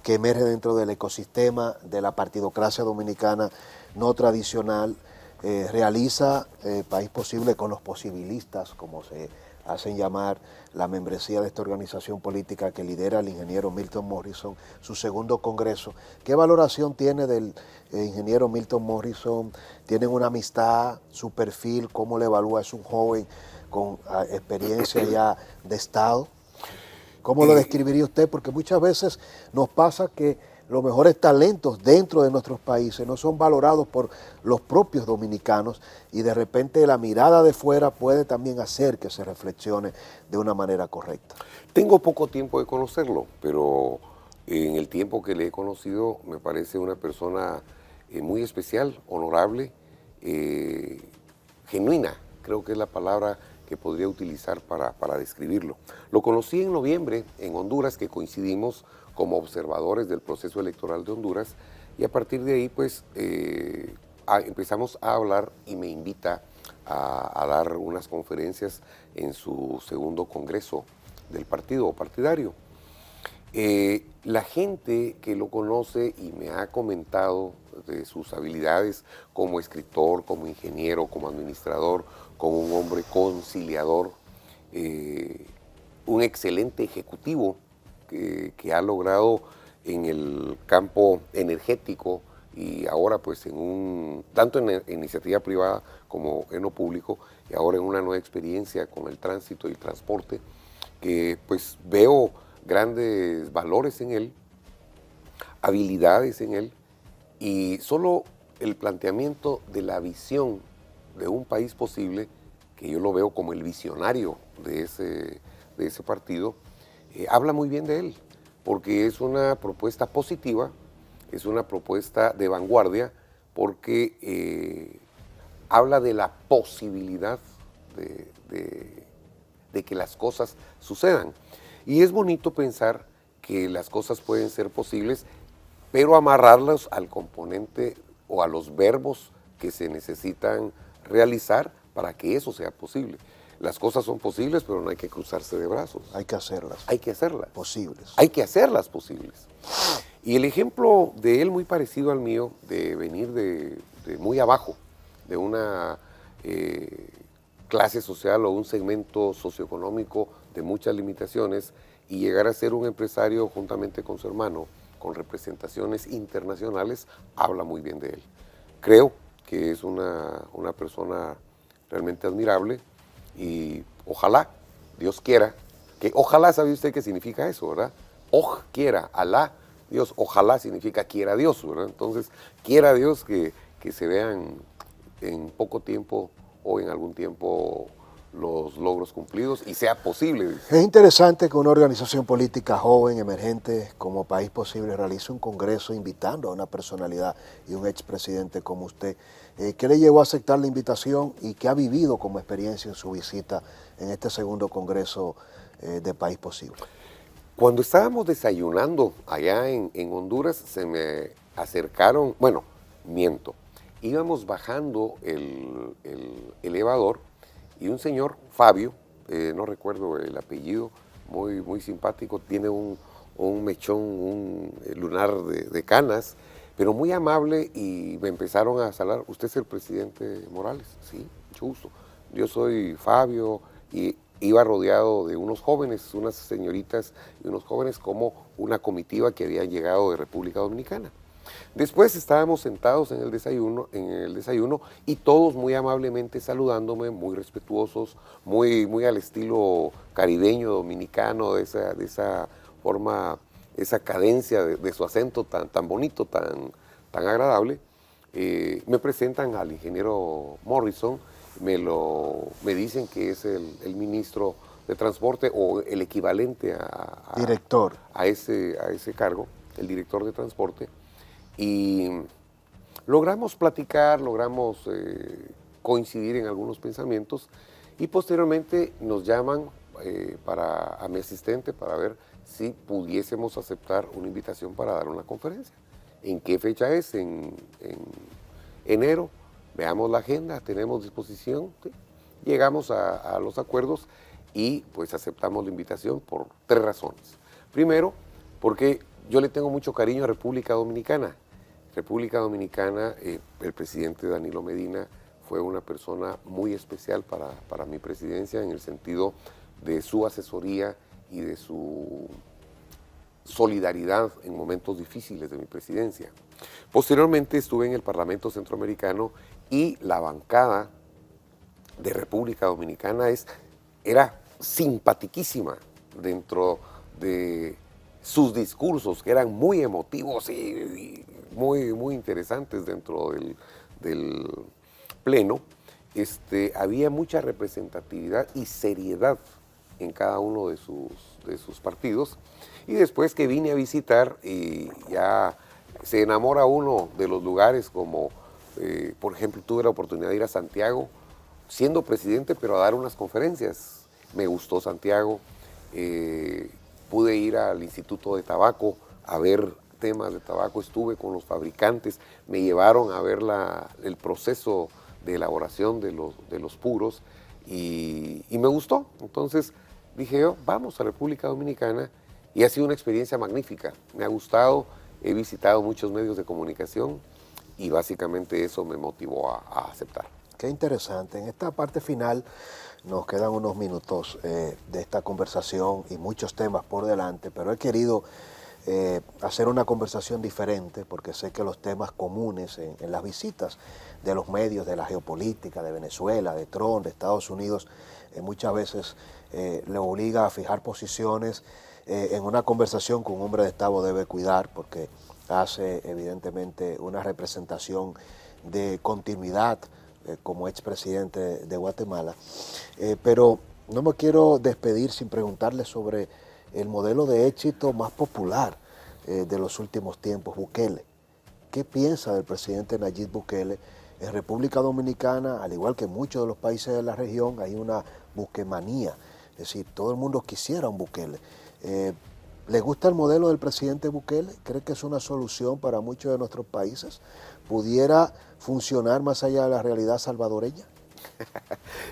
que emerge dentro del ecosistema de la partidocracia dominicana no tradicional. Realiza País Posible con los posibilistas, como se hacen llamar, la membresía de esta organización política que lidera el ingeniero Milton Morrison, su segundo congreso. ¿Qué valoración tiene del ingeniero Milton Morrison? ¿Tienen una amistad, su perfil, cómo le evalúa? Es un joven con experiencia ya de Estado. ¿Cómo lo describiría usted? Porque muchas veces nos pasa que los mejores talentos dentro de nuestros países no son valorados por los propios dominicanos y de repente la mirada de fuera puede también hacer que se reflexione de una manera correcta. Tengo poco tiempo de conocerlo, pero en el tiempo que le he conocido me parece una persona muy especial, honorable, genuina, creo que es la palabra que podría utilizar para describirlo. Lo conocí en noviembre en Honduras, que coincidimos como observadores del proceso electoral de Honduras, y a partir de ahí pues empezamos a hablar y me invita a dar unas conferencias en su segundo congreso del partido o partidario. La gente que lo conoce y me ha comentado de sus habilidades como escritor, como ingeniero, como administrador, como un hombre conciliador, un excelente ejecutivo que ha logrado en el campo energético y ahora pues tanto en iniciativa privada como en lo público, y ahora en una nueva experiencia con el tránsito y el transporte, que pues veo grandes valores en él, habilidades en él, y solo el planteamiento de la visión de un país posible, que yo lo veo como el visionario de ese partido, habla muy bien de él, porque es una propuesta positiva, es una propuesta de vanguardia, porque habla de la posibilidad de que las cosas sucedan. Y es bonito pensar que las cosas pueden ser posibles, pero amarrarlas al componente o a los verbos que se necesitan realizar para que eso sea posible. Las cosas son posibles, pero no hay que cruzarse de brazos. Hay que hacerlas. Hay que hacerlas. Posibles. Hay que hacerlas posibles. Y el ejemplo de él muy parecido al mío, de venir de muy abajo, de una clase social o un segmento socioeconómico de muchas limitaciones y llegar a ser un empresario juntamente con su hermano, con representaciones internacionales, habla muy bien de él. Creo que es una persona realmente admirable y ojalá, Dios quiera, que ojalá, ¿sabe usted qué significa eso, verdad? Quiera, Alá, Dios, ojalá significa quiera Dios, ¿verdad? Entonces, quiera Dios que se vean en poco tiempo o en algún tiempo los logros cumplidos y sea posible. Es interesante que una organización política joven, emergente, como País Posible, realice un congreso invitando a una personalidad y un expresidente como usted. ¿Qué le llevó a aceptar la invitación y qué ha vivido como experiencia en su visita en este segundo congreso de País Posible? Cuando estábamos desayunando allá en Honduras, se me acercaron, bueno, miento, íbamos bajando el elevador y un señor, Fabio, no recuerdo el apellido, muy simpático, tiene un mechón, un lunar de canas, pero muy amable, y me empezaron a saludar. ¿Usted es el presidente Morales? Sí, mucho gusto. Yo soy Fabio, y iba rodeado de unos jóvenes, unas señoritas y unos jóvenes, como una comitiva que habían llegado de República Dominicana. Después estábamos sentados en el desayuno y todos muy amablemente saludándome, muy respetuosos, muy al estilo caribeño, dominicano, de esa forma, esa cadencia de su acento tan bonito, tan agradable. Me presentan al ingeniero Morrison, me dicen que es el ministro de Transporte, o el equivalente Director. a ese cargo, el director de Transporte. Y logramos platicar, logramos coincidir en algunos pensamientos, y posteriormente nos llaman a mi asistente para ver si pudiésemos aceptar una invitación para dar una conferencia. ¿En qué fecha es? En enero. Veamos la agenda, tenemos disposición, ¿sí? Llegamos a los acuerdos y pues aceptamos la invitación por 3 razones. Primero, porque yo le tengo mucho cariño a República Dominicana. República Dominicana, el presidente Danilo Medina fue una persona muy especial para mi presidencia, en el sentido de su asesoría y de su solidaridad en momentos difíciles de mi presidencia. Posteriormente estuve en el Parlamento Centroamericano, y la bancada de República Dominicana era simpatiquísima dentro de sus discursos, que eran muy emotivos y muy interesantes dentro del pleno. Había mucha representatividad y seriedad en cada uno de sus partidos. Y después que vine a visitar, y ya se enamora uno de los lugares, como por ejemplo, tuve la oportunidad de ir a Santiago siendo presidente, pero a dar unas conferencias. Me gustó Santiago. Pude ir al Instituto de Tabaco a ver temas de tabaco, estuve con los fabricantes, me llevaron a ver el proceso de elaboración de los puros, y me gustó. Entonces dije yo, vamos a República Dominicana, y ha sido una experiencia magnífica. Me ha gustado, he visitado muchos medios de comunicación, y básicamente eso me motivó a aceptar. Qué interesante. En esta parte final nos quedan unos minutos de esta conversación y muchos temas por delante, pero he querido hacer una conversación diferente, porque sé que los temas comunes en las visitas de los medios, de la geopolítica, de Venezuela, de Trump, de Estados Unidos, muchas veces le obliga a fijar posiciones. En una conversación que un hombre de Estado debe cuidar, porque hace evidentemente una representación de continuidad como expresidente de Guatemala. Pero no me quiero despedir sin preguntarle sobre el modelo de éxito más popular de los últimos tiempos, Bukele. ¿Qué piensa del presidente Nayib Bukele? En República Dominicana, al igual que en muchos de los países de la región, hay una buquemanía, es decir, todo el mundo quisiera un Bukele. ¿Le gusta el modelo del presidente Bukele? ¿Cree que es una solución para muchos de nuestros países? ¿Pudiera funcionar más allá de la realidad salvadoreña?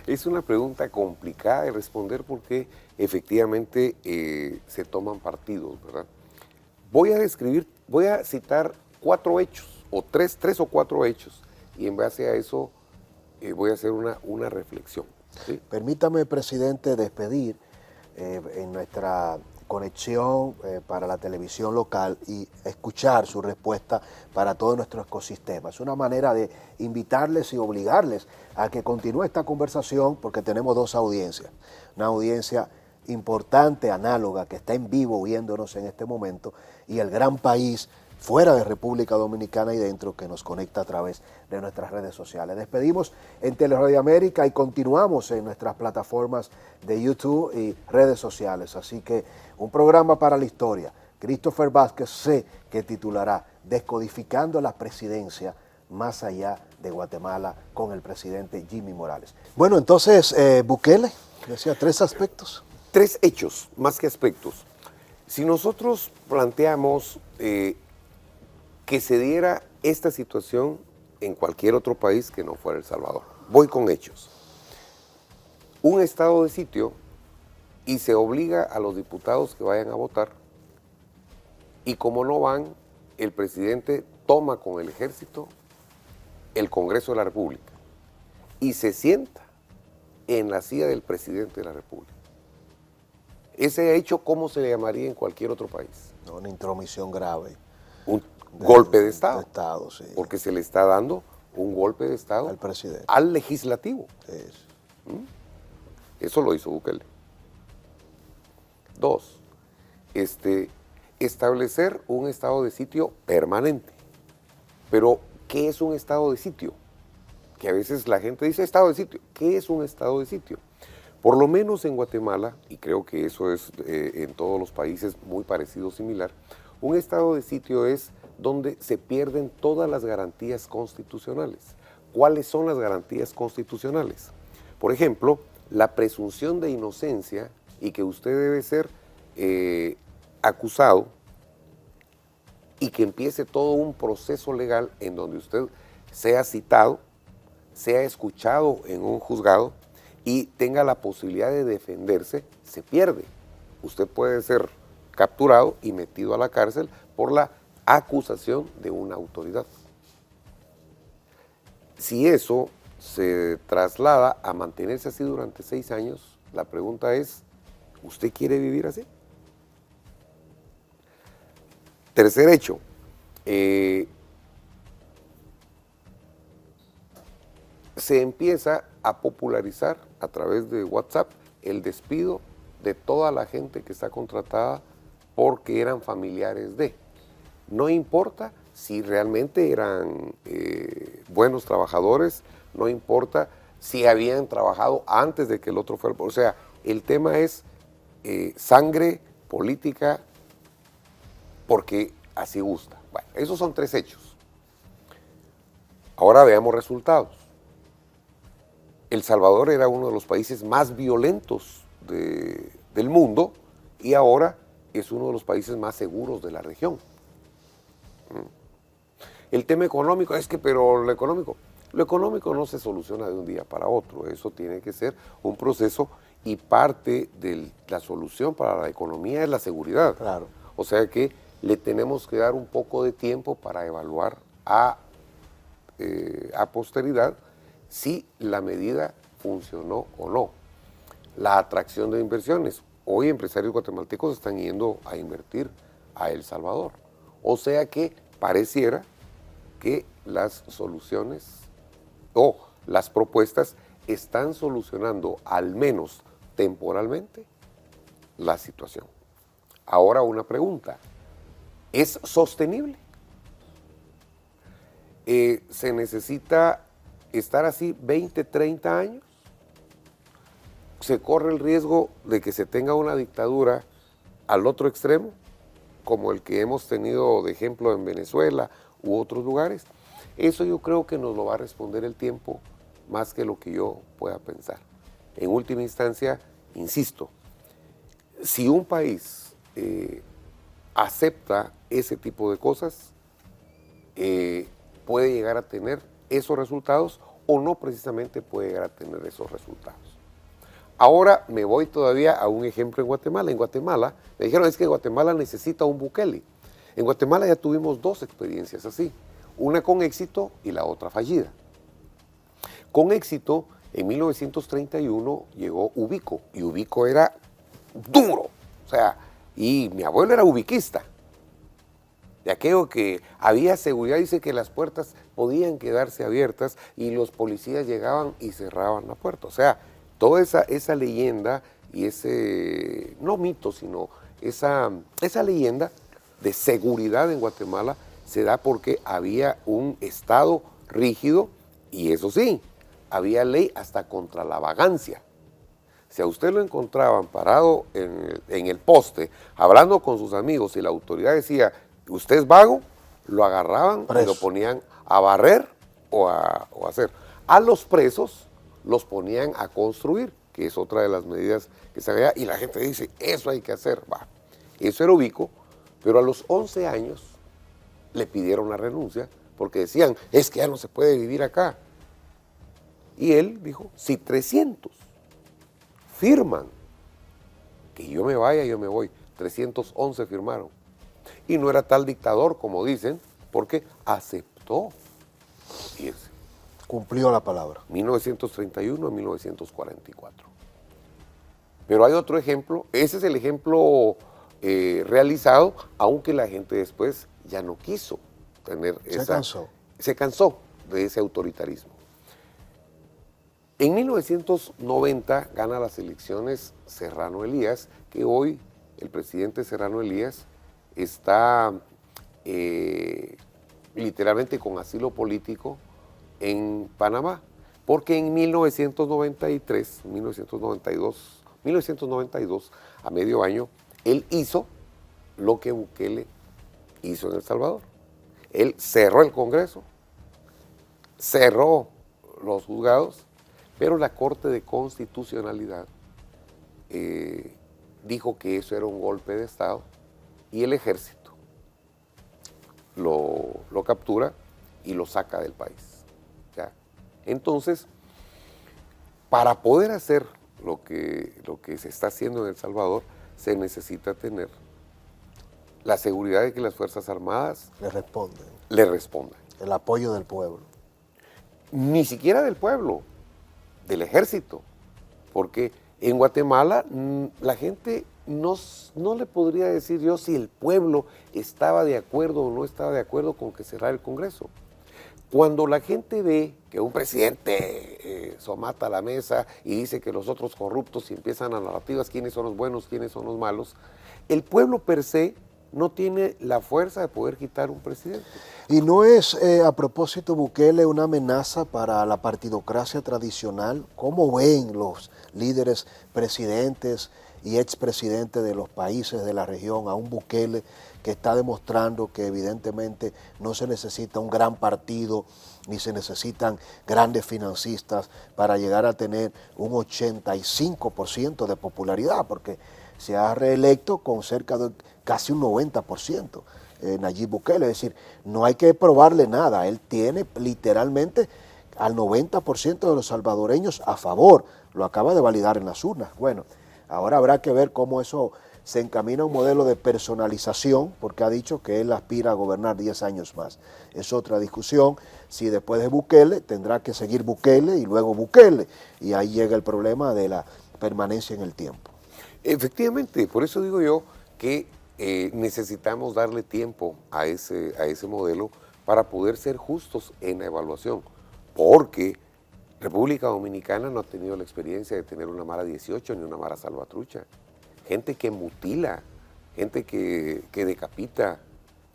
Es una pregunta complicada de responder, porque efectivamente se toman partidos, ¿verdad? Voy a citar 4 hechos, o tres o cuatro hechos, y en base a eso voy a hacer una reflexión, ¿sí? Permítame, presidente, despedir en nuestra conexión para la televisión local y escuchar su respuesta para todo nuestro ecosistema. Es una manera de invitarles y obligarles a que continúe esta conversación, porque tenemos 2 audiencias. Una audiencia importante, análoga, que está en vivo viéndonos en este momento, y el gran país fuera de República Dominicana y dentro, que nos conecta a través de nuestras redes sociales. Despedimos en Teleradio América y continuamos en nuestras plataformas de YouTube y redes sociales. Así que un programa para la historia. Christopher Vázquez sé que titulará Descodificando la presidencia más allá de Guatemala con el presidente Jimmy Morales. Bueno, entonces, Bukele, decía 3 aspectos. 3 hechos, más que aspectos. Si nosotros planteamos que se diera esta situación en cualquier otro país que no fuera El Salvador, voy con hechos. Un estado de sitio y se obliga a los diputados que vayan a votar y como no van, el presidente toma con el ejército el Congreso de la República y se sienta en la silla del presidente de la República. Ese hecho, ¿cómo se le llamaría en cualquier otro país? Una intromisión grave. Un golpe de Estado. De Estado, sí. Porque se le está dando un golpe de Estado al presidente, al legislativo. Es. Eso lo hizo Bukele. 2, establecer un estado de sitio permanente. Pero, ¿qué es un estado de sitio? Que a veces la gente dice estado de sitio. ¿Qué es un estado de sitio? Por lo menos en Guatemala, y creo que eso es en todos los países muy parecido o similar, un estado de sitio es donde se pierden todas las garantías constitucionales. ¿Cuáles son las garantías constitucionales? Por ejemplo, la presunción de inocencia y que usted debe ser acusado y que empiece todo un proceso legal en donde usted sea citado, sea escuchado en un juzgado y tenga la posibilidad de defenderse, se pierde. Usted puede ser capturado y metido a la cárcel por la acusación de una autoridad. Si eso se traslada a mantenerse así durante 6 años, la pregunta es, ¿usted quiere vivir así? Tercer hecho, se empieza a popularizar a través de WhatsApp el despido de toda la gente que está contratada porque eran familiares de. No importa si realmente eran buenos trabajadores, no importa si habían trabajado antes de que el otro fuera. O sea, el tema es sangre, política, porque así gusta. Bueno, esos son 3 hechos. Ahora veamos resultados. El Salvador era uno de los países más violentos del mundo y ahora es uno de los países más seguros de la región. El tema económico, pero lo económico no se soluciona de un día para otro, eso tiene que ser un proceso y parte de la solución para la economía es la seguridad. Claro. O sea que le tenemos que dar un poco de tiempo para evaluar a posteridad si la medida funcionó o no. La atracción de inversiones. Hoy empresarios guatemaltecos están yendo a invertir a El Salvador. O sea que pareciera que las soluciones o las propuestas están solucionando al menos temporalmente la situación. Ahora una pregunta, ¿es sostenible? ¿Se necesita estar así 20, 30 años? ¿Se corre el riesgo de que se tenga una dictadura al otro extremo, como el que hemos tenido de ejemplo en Venezuela u otros lugares? Eso yo creo que nos lo va a responder el tiempo más que lo que yo pueda pensar. En última instancia, insisto, si un país acepta ese tipo de cosas, puede llegar a tener esos resultados o no precisamente puede llegar a tener esos resultados. Ahora me voy todavía a un ejemplo en Guatemala. En Guatemala, me dijeron, es que Guatemala necesita un Bukele. En Guatemala ya tuvimos 2 experiencias así, una con éxito y la otra fallida. Con éxito, en 1931 llegó Ubico, y Ubico era duro, o sea, y mi abuelo era ubiquista. De aquello que había seguridad, dice que las puertas podían quedarse abiertas y los policías llegaban y cerraban la puerta. O sea, toda esa leyenda y ese, no mito, sino esa leyenda de seguridad en Guatemala se da porque había un Estado rígido y eso sí, había ley hasta contra la vagancia. Si a usted lo encontraban parado en el poste, hablando con sus amigos y la autoridad decía, usted es vago, lo agarraban y lo ponían a barrer o a hacer. A los presos los ponían a construir, que es otra de las medidas que se había, y la gente dice, eso hay que hacer. Va. Eso era ubico, pero a los 11 años le pidieron la renuncia porque decían, es que ya no se puede vivir acá. Y él dijo, si 300 firman que yo me vaya, yo me voy. 311 firmaron. Y no era tal dictador como dicen, porque aceptó irse. Cumplió la palabra. 1931 a 1944. Pero hay otro ejemplo, ese es el ejemplo realizado, aunque la gente después ya no quiso tener se cansó de ese autoritarismo. En 1990 gana las elecciones Serrano Elías, que hoy el presidente Serrano Elías está literalmente con asilo político en Panamá, porque en 1992, a medio año, él hizo lo que Bukele hizo en El Salvador. Él cerró el Congreso, cerró los juzgados, pero la Corte de Constitucionalidad dijo que eso era un golpe de Estado y el ejército lo captura y lo saca del país. ¿Ya? Entonces, para poder hacer lo que se está haciendo en El Salvador, se necesita tener la seguridad de que las Fuerzas Armadas le respondan. El apoyo del pueblo. Ni siquiera del pueblo, del ejército, porque en Guatemala la gente no le podría decir yo si el pueblo estaba de acuerdo o no estaba de acuerdo con que cerrara el Congreso. Cuando la gente ve que un presidente somata la mesa y dice que los otros corruptos y empiezan a narrativas quiénes son los buenos, quiénes son los malos, el pueblo per se no tiene la fuerza de poder quitar un presidente. ¿Y no es, a propósito, Bukele, una amenaza para la partidocracia tradicional? ¿Cómo ven los líderes presidentes y expresidentes de los países de la región a un Bukele que está demostrando que evidentemente no se necesita un gran partido ni se necesitan grandes financistas para llegar a tener un 85% de popularidad? Porque se ha reelecto con cerca de casi un 90%. Nayib Bukele, es decir, no hay que probarle nada, él tiene literalmente al 90% de los salvadoreños a favor, lo acaba de validar en las urnas. Bueno, ahora habrá que ver cómo eso se encamina a un modelo de personalización, porque ha dicho que él aspira a gobernar 10 años más. Es otra discusión, si después de Bukele tendrá que seguir Bukele y luego Bukele, y ahí llega el problema de la permanencia en el tiempo. Efectivamente, por eso digo yo que necesitamos darle tiempo a ese modelo para poder ser justos en la evaluación, porque República Dominicana no ha tenido la experiencia de tener una Mara 18 ni una Mara Salvatrucha, gente que mutila, gente que decapita,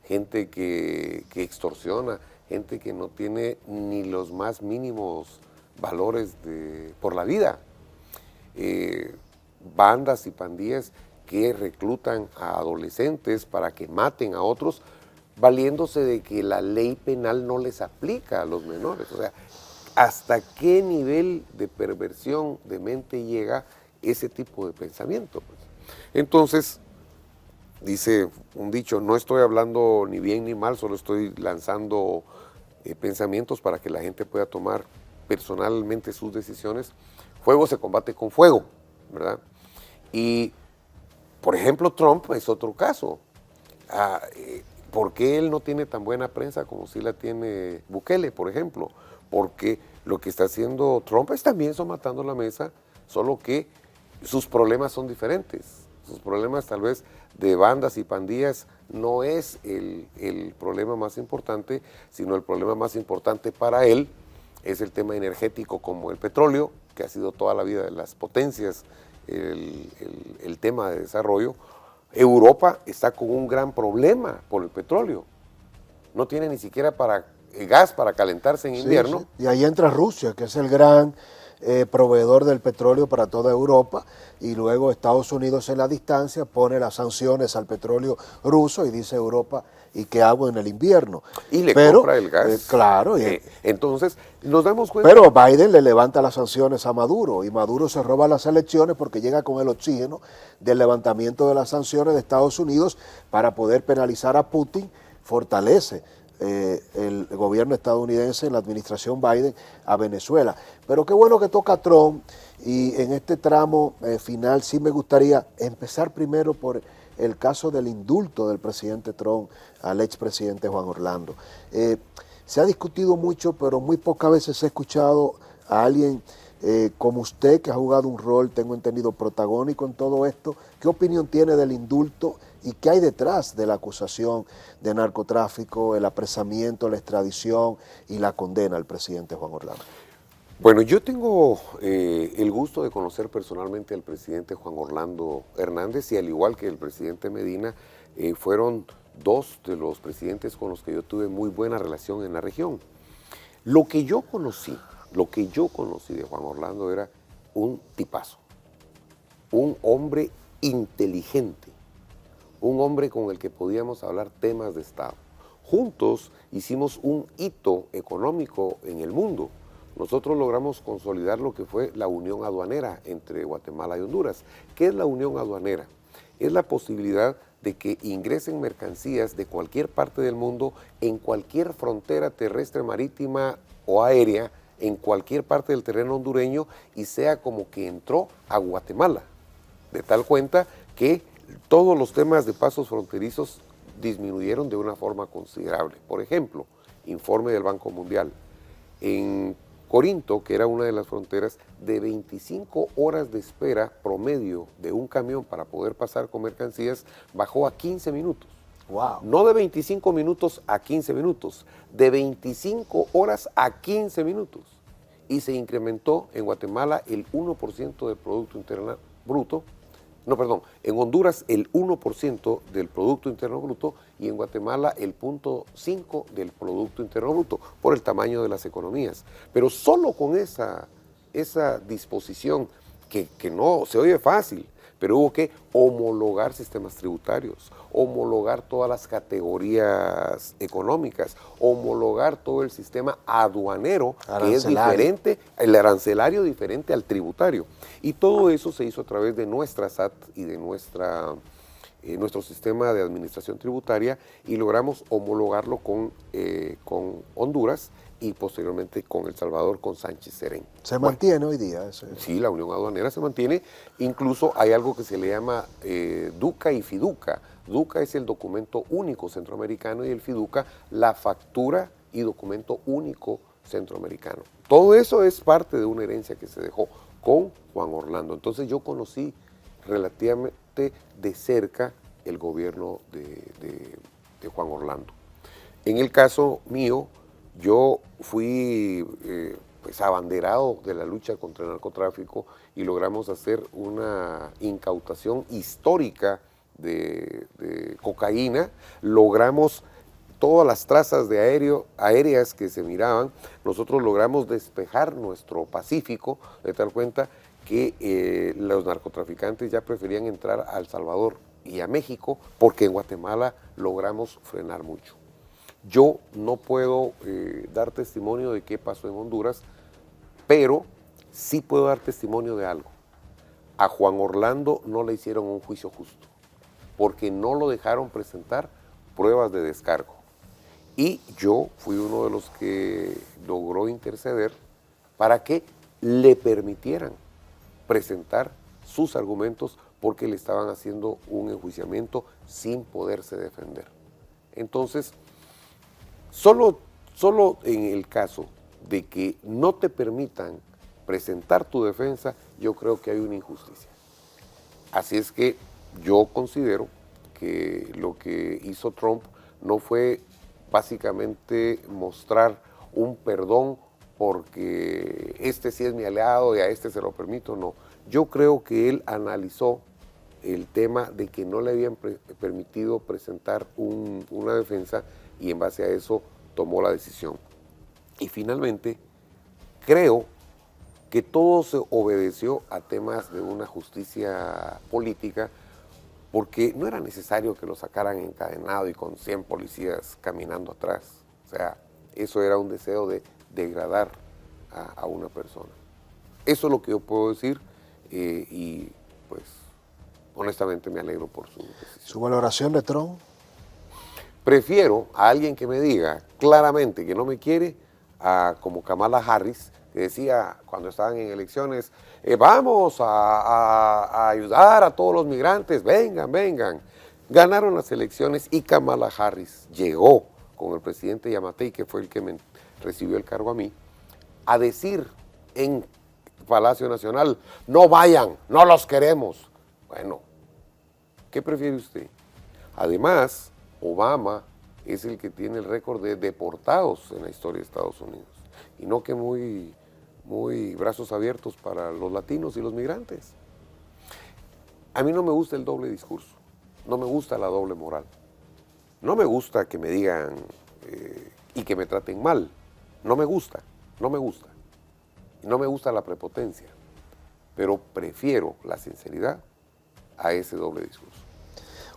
gente que extorsiona, gente que no tiene ni los más mínimos valores por la vida. Bandas y pandillas que reclutan a adolescentes para que maten a otros, valiéndose de que la ley penal no les aplica a los menores. O sea, ¿hasta qué nivel de perversión de mente llega ese tipo de pensamiento? Pues? Entonces, dice un dicho, no estoy hablando ni bien ni mal, solo estoy lanzando pensamientos para que la gente pueda tomar personalmente sus decisiones. Fuego se combate con fuego, ¿verdad? Y, por ejemplo, Trump es otro caso. ¿Por qué él no tiene tan buena prensa como sí la tiene Bukele, por ejemplo? Porque lo que está haciendo Trump es también somatando la mesa, solo que sus problemas son diferentes. Sus problemas tal vez de bandas y pandillas no es el problema más importante, sino el problema más importante para él es el tema energético como el petróleo, que ha sido toda la vida de las potencias el tema de desarrollo. Europa está con un gran problema por el petróleo. no tiene ni siquiera gas para calentarse en invierno. Sí. Y ahí entra Rusia, que es el gran proveedor del petróleo para toda Europa, y luego Estados Unidos en la distancia pone las sanciones al petróleo ruso y dice Europa, ¿y qué hago en el invierno? Y le compra el gas. Claro. Entonces, nos damos cuenta. Pero Biden le levanta las sanciones a Maduro, y Maduro se roba las elecciones porque llega con el oxígeno del levantamiento de las sanciones de Estados Unidos para poder penalizar a Putin, fortalece el gobierno estadounidense, la administración Biden, a Venezuela. Pero qué bueno que toca Trump, y en este tramo final sí me gustaría empezar primero por el caso del indulto del presidente Trump al expresidente Juan Orlando. Se ha discutido mucho, pero muy pocas veces he escuchado a alguien como usted, que ha jugado un rol, tengo entendido, protagónico en todo esto. ¿Qué opinión tiene del indulto y qué hay detrás de la acusación de narcotráfico, el apresamiento, la extradición y la condena al presidente Juan Orlando? Bueno, yo tengo el gusto de conocer personalmente al presidente Juan Orlando Hernández, y al igual que el presidente Medina, fueron dos de los presidentes con los que yo tuve muy buena relación en la región. Lo que yo conocí de Juan Orlando era un tipazo, un hombre inteligente, un hombre con el que podíamos hablar temas de Estado. Juntos hicimos un hito económico en el mundo. Nosotros logramos consolidar lo que fue la unión aduanera entre Guatemala y Honduras. ¿Qué es la unión aduanera? Es la posibilidad de que ingresen mercancías de cualquier parte del mundo en cualquier frontera terrestre, marítima o aérea, en cualquier parte del terreno hondureño, y sea como que entró a Guatemala. De tal cuenta que todos los temas de pasos fronterizos disminuyeron de una forma considerable. Por ejemplo, informe del Banco Mundial, en Corinto, que era una de las fronteras, de 25 horas de espera promedio de un camión para poder pasar con mercancías, bajó a 15 minutos. Wow. No de 25 minutos a 15 minutos, de 25 horas a 15 minutos. Y se incrementó en Guatemala el 1% del Producto Interno Bruto, en Honduras el 1% del Producto Interno Bruto, y en Guatemala el 0.5% del Producto Interno Bruto, por el tamaño de las economías. Pero solo con esa disposición, que no se oye fácil, pero hubo que homologar sistemas tributarios, homologar todas las categorías económicas, homologar todo el sistema aduanero, que es diferente, el arancelario diferente al tributario. Y todo eso se hizo a través de nuestra SAT y de nuestro sistema de administración tributaria, y logramos homologarlo con Honduras y posteriormente con El Salvador, con Sánchez Serén. ¿Se mantiene hoy día eso? Sí, la unión aduanera se mantiene. Incluso hay algo que se le llama DUCA y FIDUCA. DUCA es el documento único centroamericano, y el FIDUCA la factura y documento único centroamericano. Todo eso es parte de una herencia que se dejó con Juan Orlando. Entonces yo conocí relativamente de cerca el gobierno de Juan Orlando. En el caso mío, yo fui abanderado de la lucha contra el narcotráfico, y logramos hacer una incautación histórica de cocaína. Logramos todas las trazas de aéreas que se miraban. Nosotros logramos despejar nuestro Pacífico, de tal cuenta que los narcotraficantes ya preferían entrar a El Salvador y a México, porque en Guatemala logramos frenar mucho. Yo no puedo dar testimonio de qué pasó en Honduras, pero sí puedo dar testimonio de algo. A Juan Orlando no le hicieron un juicio justo, porque no lo dejaron presentar pruebas de descargo. Y yo fui uno de los que logró interceder para que le permitieran presentar sus argumentos, porque le estaban haciendo un enjuiciamiento sin poderse defender. Entonces, Solo en el caso de que no te permitan presentar tu defensa, yo creo que hay una injusticia. Así es que yo considero que lo que hizo Trump no fue básicamente mostrar un perdón porque este sí es mi aliado y a este se lo permito, no. Yo creo que él analizó el tema de que no le habían permitido presentar una defensa y en base a eso tomó la decisión. Y finalmente, creo que todo se obedeció a temas de una justicia política, porque no era necesario que lo sacaran encadenado y con 100 policías caminando atrás. O sea, eso era un deseo de degradar a una persona. Eso es lo que yo puedo decir y pues honestamente me alegro por su decisión. ¿Su valoración de Trump? Prefiero a alguien que me diga claramente que no me quiere como Kamala Harris, que decía cuando estaban en elecciones, vamos a ayudar a todos los migrantes, vengan, vengan. Ganaron las elecciones y Kamala Harris llegó con el presidente Yamatei, que fue el que me recibió el cargo a mí, a decir en Palacio Nacional, no vayan, no los queremos. Bueno, ¿qué prefiere usted? Además, Obama es el que tiene el récord de deportados en la historia de Estados Unidos. Y no que muy brazos abiertos para los latinos y los migrantes. A mí no me gusta el doble discurso, no me gusta la doble moral. No me gusta que me digan y que me traten mal. No me gusta, no me gusta. No me gusta la prepotencia, pero prefiero la sinceridad a ese doble discurso.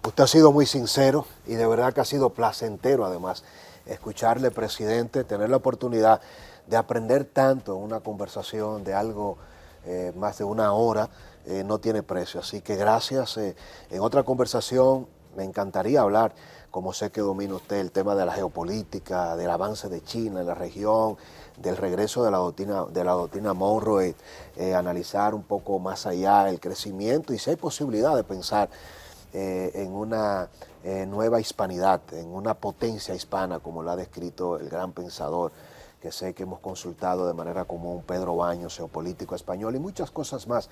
Usted ha sido muy sincero y de verdad que ha sido placentero además escucharle, presidente, tener la oportunidad de aprender tanto en una conversación de algo más de una hora, no tiene precio. Así que gracias. En otra conversación me encantaría hablar, como sé que domina usted, el tema de la geopolítica, del avance de China en la región, del regreso de la doctrina Monroe, analizar un poco más allá el crecimiento y si hay posibilidad de pensar en una nueva hispanidad, en una potencia hispana, como lo ha descrito el gran pensador, que sé que hemos consultado de manera común, Pedro Baños, geopolítico español, y muchas cosas más.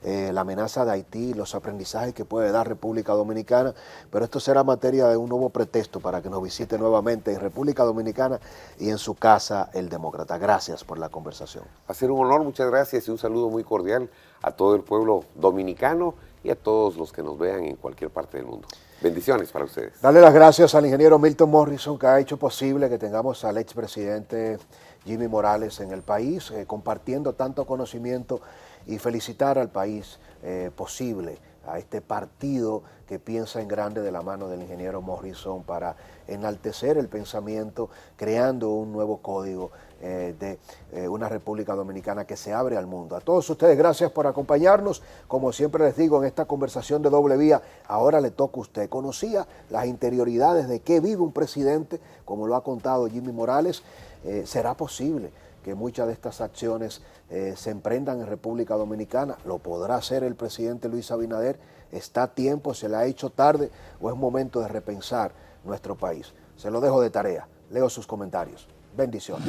La amenaza de Haití, los aprendizajes que puede dar República Dominicana, pero esto será materia de un nuevo pretexto para que nos visite nuevamente en República Dominicana y en su casa, El Demócrata. Gracias por la conversación. Va a ser un honor, muchas gracias y un saludo muy cordial a todo el pueblo dominicano y a todos los que nos vean en cualquier parte del mundo. Bendiciones para ustedes. Darle las gracias al ingeniero Milton Morrison, que ha hecho posible que tengamos al expresidente Jimmy Morales en el país, compartiendo tanto conocimiento, y felicitar al país posible, a este partido que piensa en grande de la mano del ingeniero Morrison para enaltecer el pensamiento, creando un nuevo código de una República Dominicana que se abre al mundo. A todos ustedes, gracias por acompañarnos. Como siempre les digo, en esta conversación de doble vía, ahora le toca a usted. ¿Conocía las interioridades de qué vive un presidente, como lo ha contado Jimmy Morales? ¿Será posible que muchas de estas acciones se emprendan en República Dominicana? ¿Lo podrá hacer el presidente Luis Abinader? ¿Está a tiempo? ¿Se le ha hecho tarde? ¿O es momento de repensar nuestro país? Se lo dejo de tarea. Leo sus comentarios. Bendiciones.